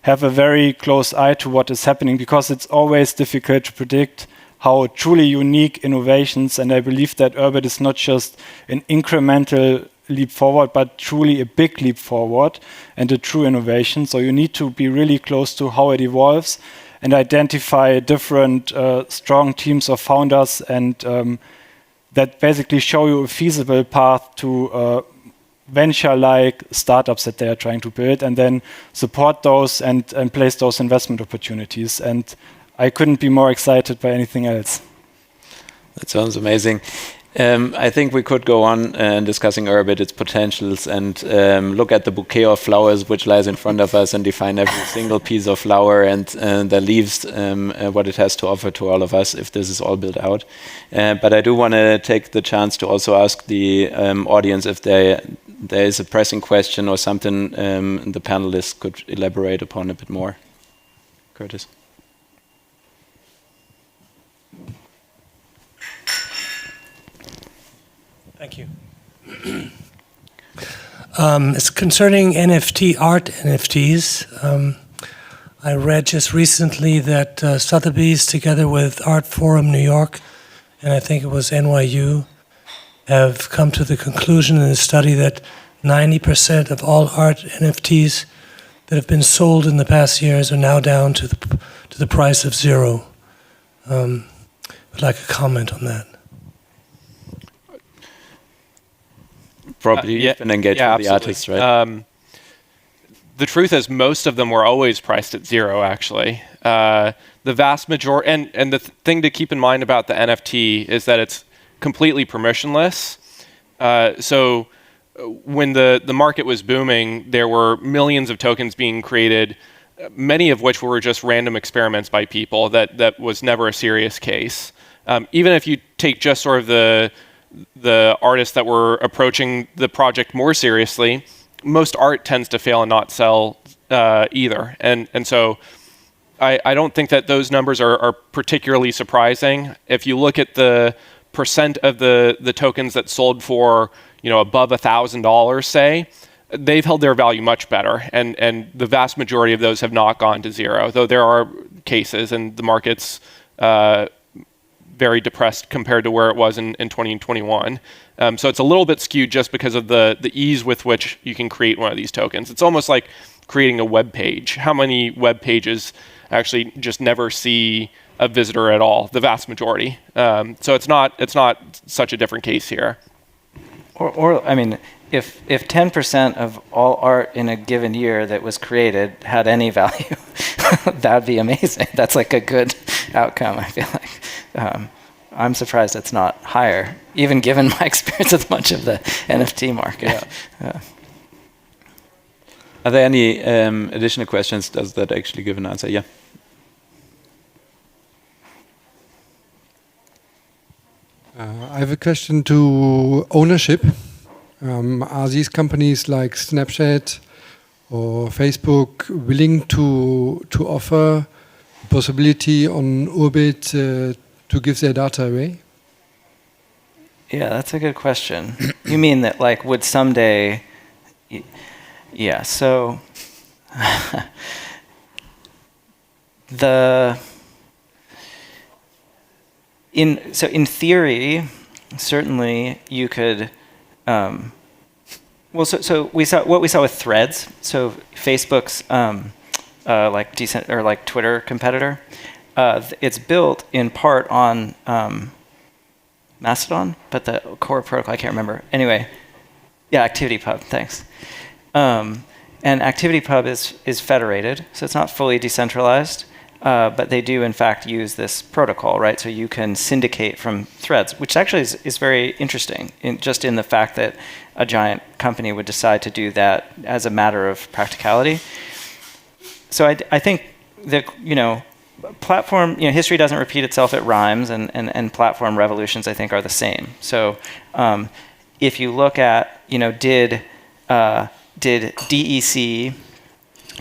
have a very close eye to what is happening, because it's always difficult to predict how truly unique innovations, and I believe that Urbit is not just an incremental leap forward, but truly a big leap forward and a true innovation. So you need to be really close to how it evolves and identify different strong teams of founders and that basically show you a feasible path to venture-like startups that they are trying to build, and then support those and place those investment opportunities. And I couldn't be more excited by anything else. That sounds amazing. I think we could go on discussing Urbit, its potentials, and look at the bouquet of flowers which lies in front of us and define every single piece of flower and the leaves, what it has to offer to all of us if this is all built out. But I do want to take the chance to also ask the audience if there is a pressing question or something the panelists could elaborate upon a bit more. Curtis. Thank you. It's concerning art NFTs. I read just recently that Sotheby's, together with Art Forum New York, and I think it was NYU, have come to the conclusion in a study that 90% of all art NFTs that have been sold in the past years are now down to the price of zero. I'd like a comment on that. Probably you've been engaged with the artists, right? The truth is most of them were always priced at zero, actually. The vast majority, and the thing to keep in mind about the NFT is that it's completely permissionless. So when the market was booming, there were millions of tokens being created, many of which were just random experiments by people that was never a serious case. Even if you take just sort of the artists that were approaching the project more seriously, most art tends to fail and not sell either. And so I don't think that those numbers are particularly surprising. If you look at the percent of the tokens that sold for above $1,000, say, they've held their value much better. And the vast majority of those have not gone to zero, though there are cases, and the market's very depressed compared to where it was in 2021. So it's a little bit skewed just because of the ease with which you can create one of these tokens. It's almost like creating a web page. How many web pages actually just never see a visitor at all? The vast majority. So it's not such a different case here. Or I mean, if 10% of all art in a given year that was created had any value, that would be amazing. That's like a good outcome, I feel like. I'm surprised it's not higher, even given my experience with much of the NFT market. Yeah. Are there any additional questions? Does that actually give an answer? Yeah. I have a question to ownership. Are these companies like Snapchat or Facebook willing to offer possibility on Urbit to give their data away? Yeah, that's a good question. You mean that, like, would someday? Yeah. So in theory, certainly you could. So we saw with Threads. So Facebook's like Twitter competitor. It's built in part on Mastodon, but the core protocol I can't remember. Anyway, yeah, ActivityPub. Thanks. And ActivityPub is federated, so it's not fully decentralized, but they do in fact use this protocol, right? So you can syndicate from Threads, which actually is very interesting, just in the fact that a giant company would decide to do that as a matter of practicality. So I think that platform, history doesn't repeat itself; it rhymes, and platform revolutions, I think, are the same. So if you look at, did DEC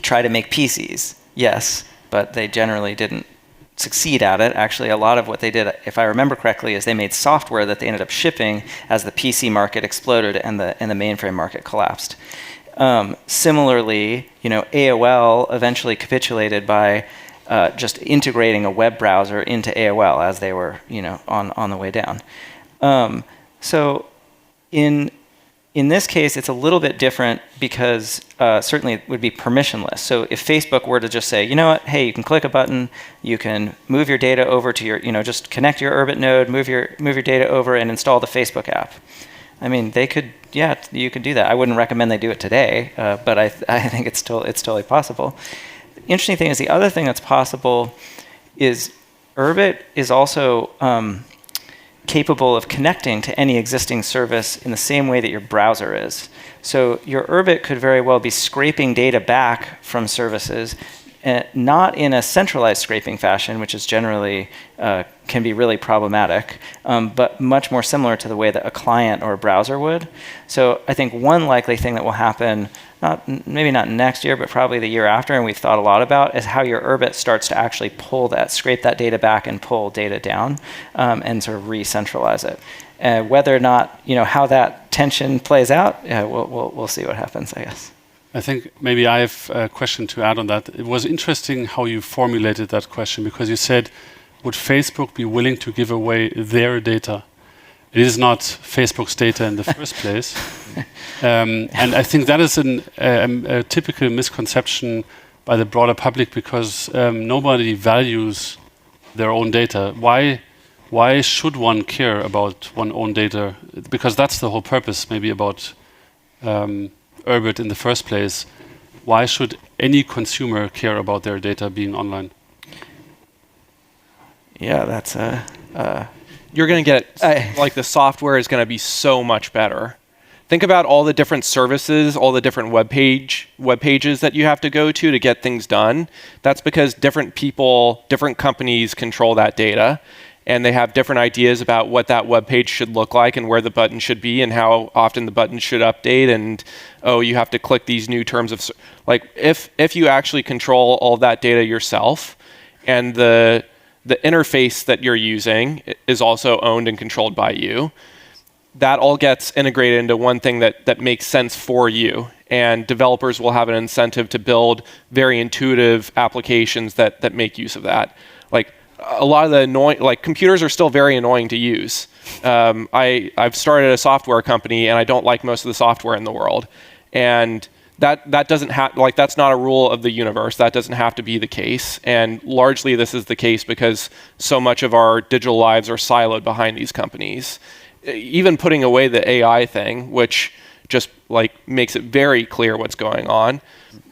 try to make PCs? Yes, but they generally didn't succeed at it. Actually, a lot of what they did, if I remember correctly, is they made software that they ended up shipping as the PC market exploded and the mainframe market collapsed. Similarly, AOL eventually capitulated by just integrating a web browser into AOL as they were, on the way down. So in In this case, it's a little bit different because certainly it would be permissionless. So if Facebook were to just say, you know what, hey, you can click a button, you can move your data over to your, just connect your Urbit node, move your data over and install the Facebook app. I mean, they could, yeah, you could do that. I wouldn't recommend they do it today, but I think it's totally possible. The interesting thing is the other thing that's possible is Urbit is also capable of connecting to any existing service in the same way that your browser is. So your Urbit could very well be scraping data back from services, not in a centralized scraping fashion, which is generally can be really problematic, but much more similar to the way that a client or a browser would. So I think one likely thing that will happen, maybe not next year, but probably the year after, and we've thought a lot about, is how your Urbit starts to actually scrape that data back and pull data down and sort of re-centralize it. Whether or not, how that tension plays out, we'll see what happens, I guess. I think maybe I have a question to add on that. It was interesting how you formulated that question, because you said, would Facebook be willing to give away their data? It is not Facebook's data in the first place. And I think that is a typical misconception by the broader public, because nobody values their own data. Why should one care about one's own data? Because that's the whole purpose, maybe, about Urbit in the first place. Why should any consumer care about their data being online? Yeah, that's you're going to get, like, the software is going to be so much better. Think about all the different services, all the different web pages that you have to go to get things done. That's because different people, different companies control that data, and they have different ideas about what that web page should look like and where the button should be and how often the button should update, and you have to click these new terms of like, if you actually control all that data yourself, and the interface that you're using is also owned and controlled by you, that all gets integrated into one thing that makes sense for you. And developers will have an incentive to build very intuitive applications that make use of that. Like, a lot of the computers are still very annoying to use. I've started a software company, and I don't like most of the software in the world. And that doesn't have, that's not a rule of the universe. That doesn't have to be the case. And largely this is the case because so much of our digital lives are siloed behind these companies. Even putting away the AI thing, which just makes it very clear what's going on,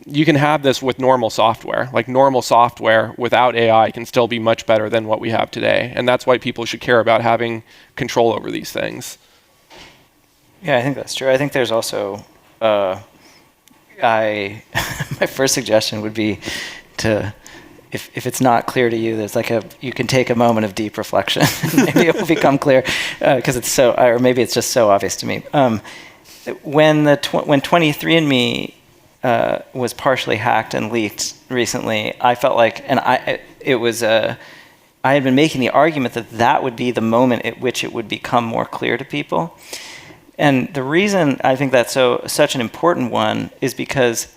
you can have this with normal software. Like, normal software without AI can still be much better than what we have today. And that's why people should care about having control over these things. Yeah, I think that's true. I think there's also, my first suggestion would be to, if it's not clear to you, there's you can take a moment of deep reflection. Maybe it will become clear, because it's so, or maybe it's just so obvious to me. When 23andMe was partially hacked and leaked recently, I felt like, and I had been making the argument that would be the moment at which it would become more clear to people. And the reason I think that's such an important one is because,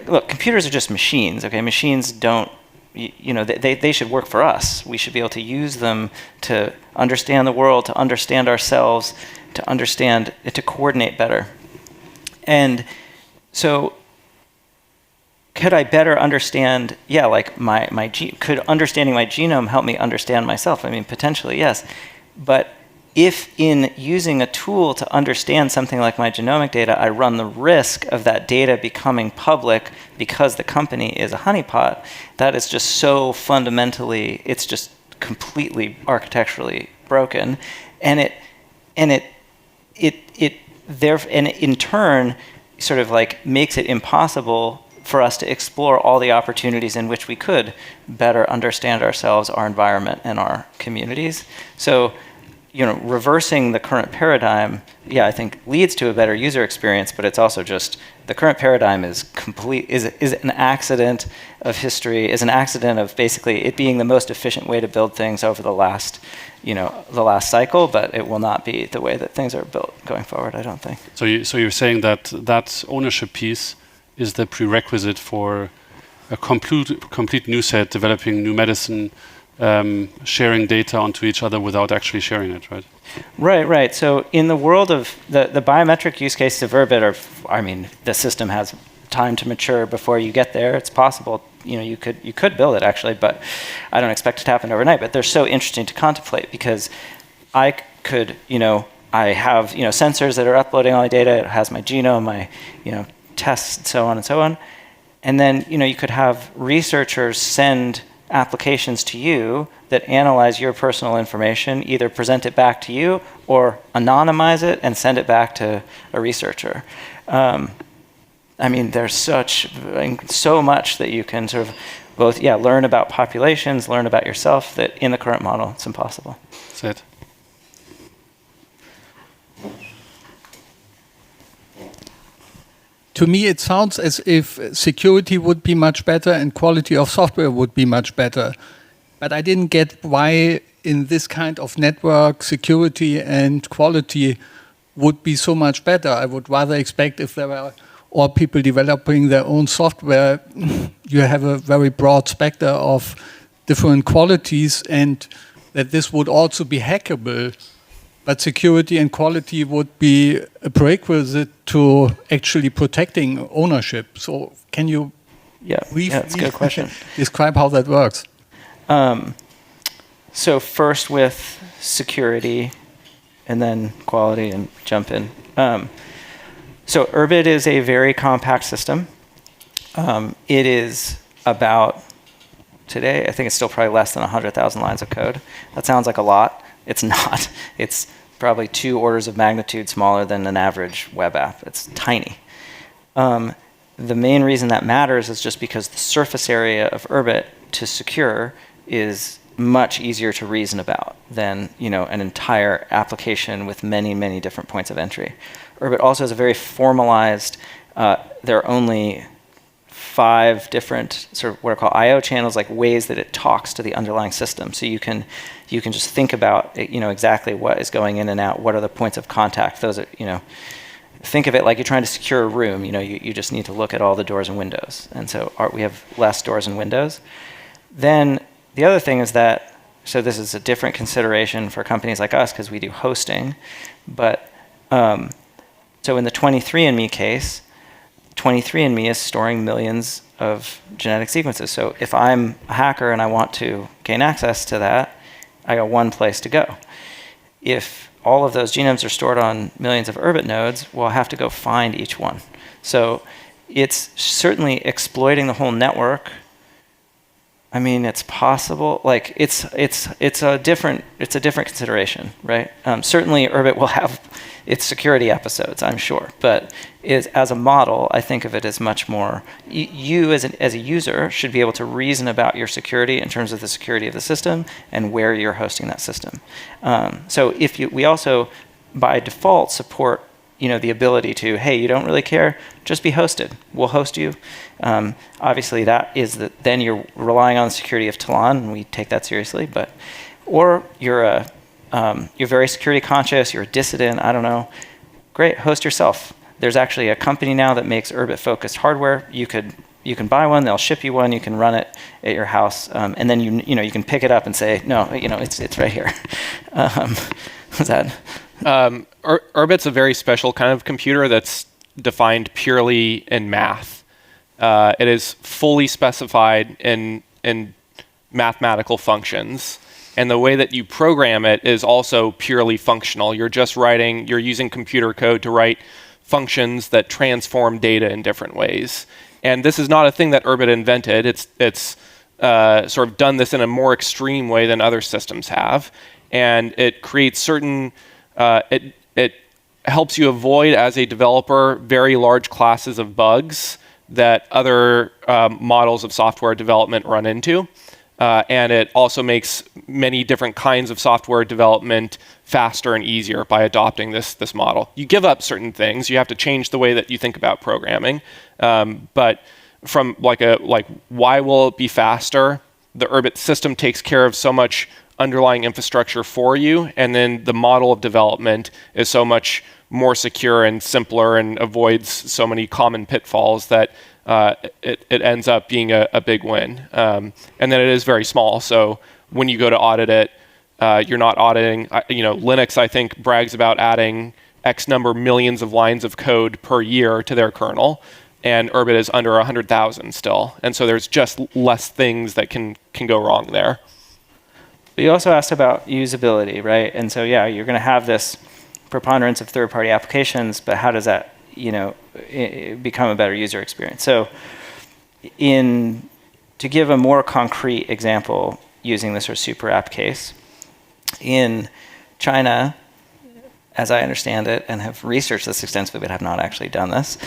look, computers are just machines, okay? Machines don't, they should work for us. We should be able to use them to understand the world, to understand ourselves, to coordinate better. And so could I better understand, could understanding my genome help me understand myself? I mean, potentially, yes. But if in using a tool to understand something like my genomic data, I run the risk of that data becoming public because the company is a honeypot, that is just so fundamentally, it's just completely architecturally broken. And it in turn sort of makes it impossible for us to explore all the opportunities in which we could better understand ourselves, our environment, and our communities. So, reversing the current paradigm, I think leads to a better user experience, but it's also just, the current paradigm is an accident of history, is an accident of basically it being the most efficient way to build things over the last cycle, but it will not be the way that things are built going forward, I don't think. So you're saying that ownership piece is the prerequisite for a complete new set, developing new medicine, sharing data onto each other without actually sharing it, right? Right. So in the world of the biometric use cases of Urbit the system has time to mature before you get there. It's possible, you could build it actually, but I don't expect it to happen overnight. But they're so interesting to contemplate because I could, I have, sensors that are uploading all my data. It has my genome, my, tests, and so on and so on. And then, you could have researchers send applications to you that analyze your personal information, either present it back to you or anonymize it and send it back to a researcher. There's so much that you can sort of both, learn about populations, learn about yourself, that in the current model, it's impossible. That's it. To me, it sounds as if security would be much better and quality of software would be much better. But I didn't get why in this kind of network, security and quality would be so much better. I would rather expect if there were all people developing their own software, you have a very broad spectrum of different qualities and that this would also be hackable. But security and quality would be a prerequisite to actually protecting ownership. So can you that's a good question. describe how that works? So first with security and then quality and jump in. So Urbit is a very compact system. It is about, today, I think it's still probably less than 100,000 lines of code. That sounds like a lot. It's not. It's probably 2 orders of magnitude smaller than an average web app. It's tiny. The main reason that matters is just because the surface area of Urbit to secure is much easier to reason about than an entire application with many, many different points of entry. Urbit also has a very formalized, there are only 5 different sort of what are called I/O channels, like ways that it talks to the underlying system. So you can just think about exactly what is going in and out. What are the points of contact? Those are think of it like you're trying to secure a room. You just need to look at all the doors and windows. And so we have less doors and windows. Then the other thing is that, so this is a different consideration for companies like us because we do hosting, but so in the 23andMe case, 23andMe is storing millions of genetic sequences. So if I'm a hacker and I want to gain access to that, I got one place to go. If all of those genomes are stored on millions of Urbit nodes, well, I have to go find each one. So it's certainly exploiting the whole network. It's possible. Like it's a different consideration, right? Certainly, Urbit will have its security episodes, I'm sure, but as a model, I think of it as much more. You as a user should be able to reason about your security in terms of the security of the system and where you're hosting that system. So we also by default support the ability to, hey, you don't really care, just be hosted. We'll host you. Obviously, that is then you're relying on the security of Talon, and we take that seriously. Or you're very security conscious, you're a dissident, I don't know. Great, host yourself. There's actually a company now that makes Urbit-focused hardware. You can buy one, they'll ship you one, you can run it at your house, and then you can pick it up and say, no, it's right here. Is that? Urbit's a very special kind of computer that's defined purely in math. It is fully specified in mathematical functions. And the way that you program it is also purely functional. You're using computer code to write functions that transform data in different ways. And this is not a thing that Urbit invented. It's sort of done this in a more extreme way than other systems have. And it creates certain, it helps you avoid, as a developer, very large classes of bugs that other models of software development run into. And it also makes many different kinds of software development faster and easier by adopting this model. You give up certain things. You have to change the way that you think about programming. But from why will it be faster? The Urbit system takes care of so much underlying infrastructure for you, and then the model of development is so much more secure and simpler and avoids so many common pitfalls that it ends up being a big win. And then it is very small, so when you go to audit it, you're not auditing. Linux, I think, brags about adding X number millions of lines of code per year to their kernel, and Urbit is under 100,000 still. And so there's just less things that can go wrong there. But you also asked about usability, right? And so, yeah, you're going to have this preponderance of third-party applications, but how does that, become a better user experience? So, to give a more concrete example using this sort of super app case, in China, as I understand it, and have researched this extensively but have not actually done this,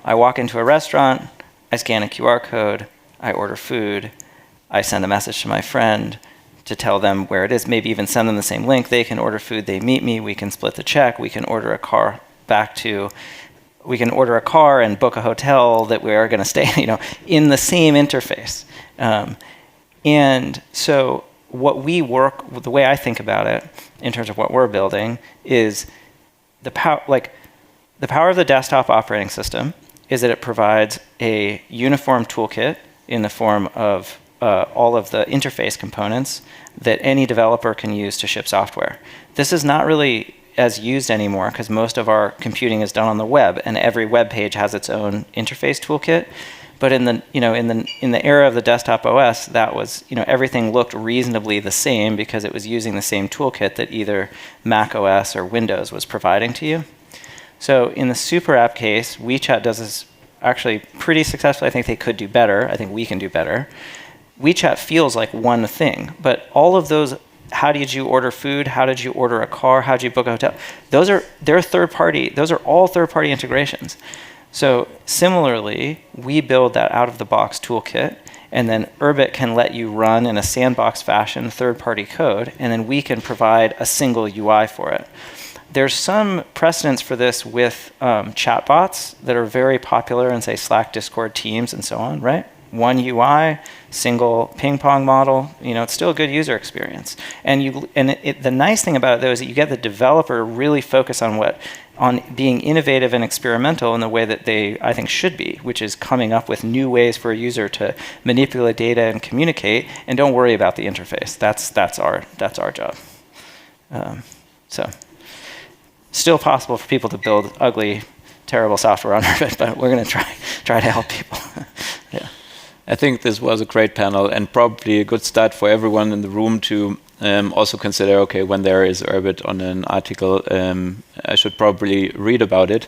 I walk into a restaurant, I scan a QR code, I order food, I send a message to my friend to tell them where it is, maybe even send them the same link. They can order food, they meet me, we can split the check, we can order a car and book a hotel that we are going to stay, in the same interface. And so the way I think about it in terms of what we're building is the power of the desktop operating system is that it provides a uniform toolkit in the form of all of the interface components that any developer can use to ship software. This is not really as used anymore because most of our computing is done on the web, and every web page has its own interface toolkit. But in the era of the desktop OS, that was everything looked reasonably the same because it was using the same toolkit that either Mac OS or Windows was providing to you. So in the super app case, WeChat does this actually pretty successfully. I think they could do better. I think we can do better. WeChat feels like one thing, but all of those, how did you order food? How did you order a car? How did you book a hotel? Those are all third-party integrations. So similarly, we build that out-of-the-box toolkit, and then Urbit can let you run in a sandbox fashion third-party code, and then we can provide a single UI for it. There's some precedence for this with chatbots that are very popular in, say, Slack, Discord, Teams, and so on, right? One UI, single ping pong model, it's still a good user experience. And the nice thing about it, though, is that you get the developer really focus on being innovative and experimental in the way that they, I think, should be, which is coming up with new ways for a user to manipulate data and communicate, and don't worry about the interface. That's our job. So, still possible for people to build ugly, terrible software on Urbit, but we're going to try to help people. Yeah. I think this was a great panel and probably a good start for everyone in the room to also consider, okay, when there is Urbit on an article, I should probably read about it.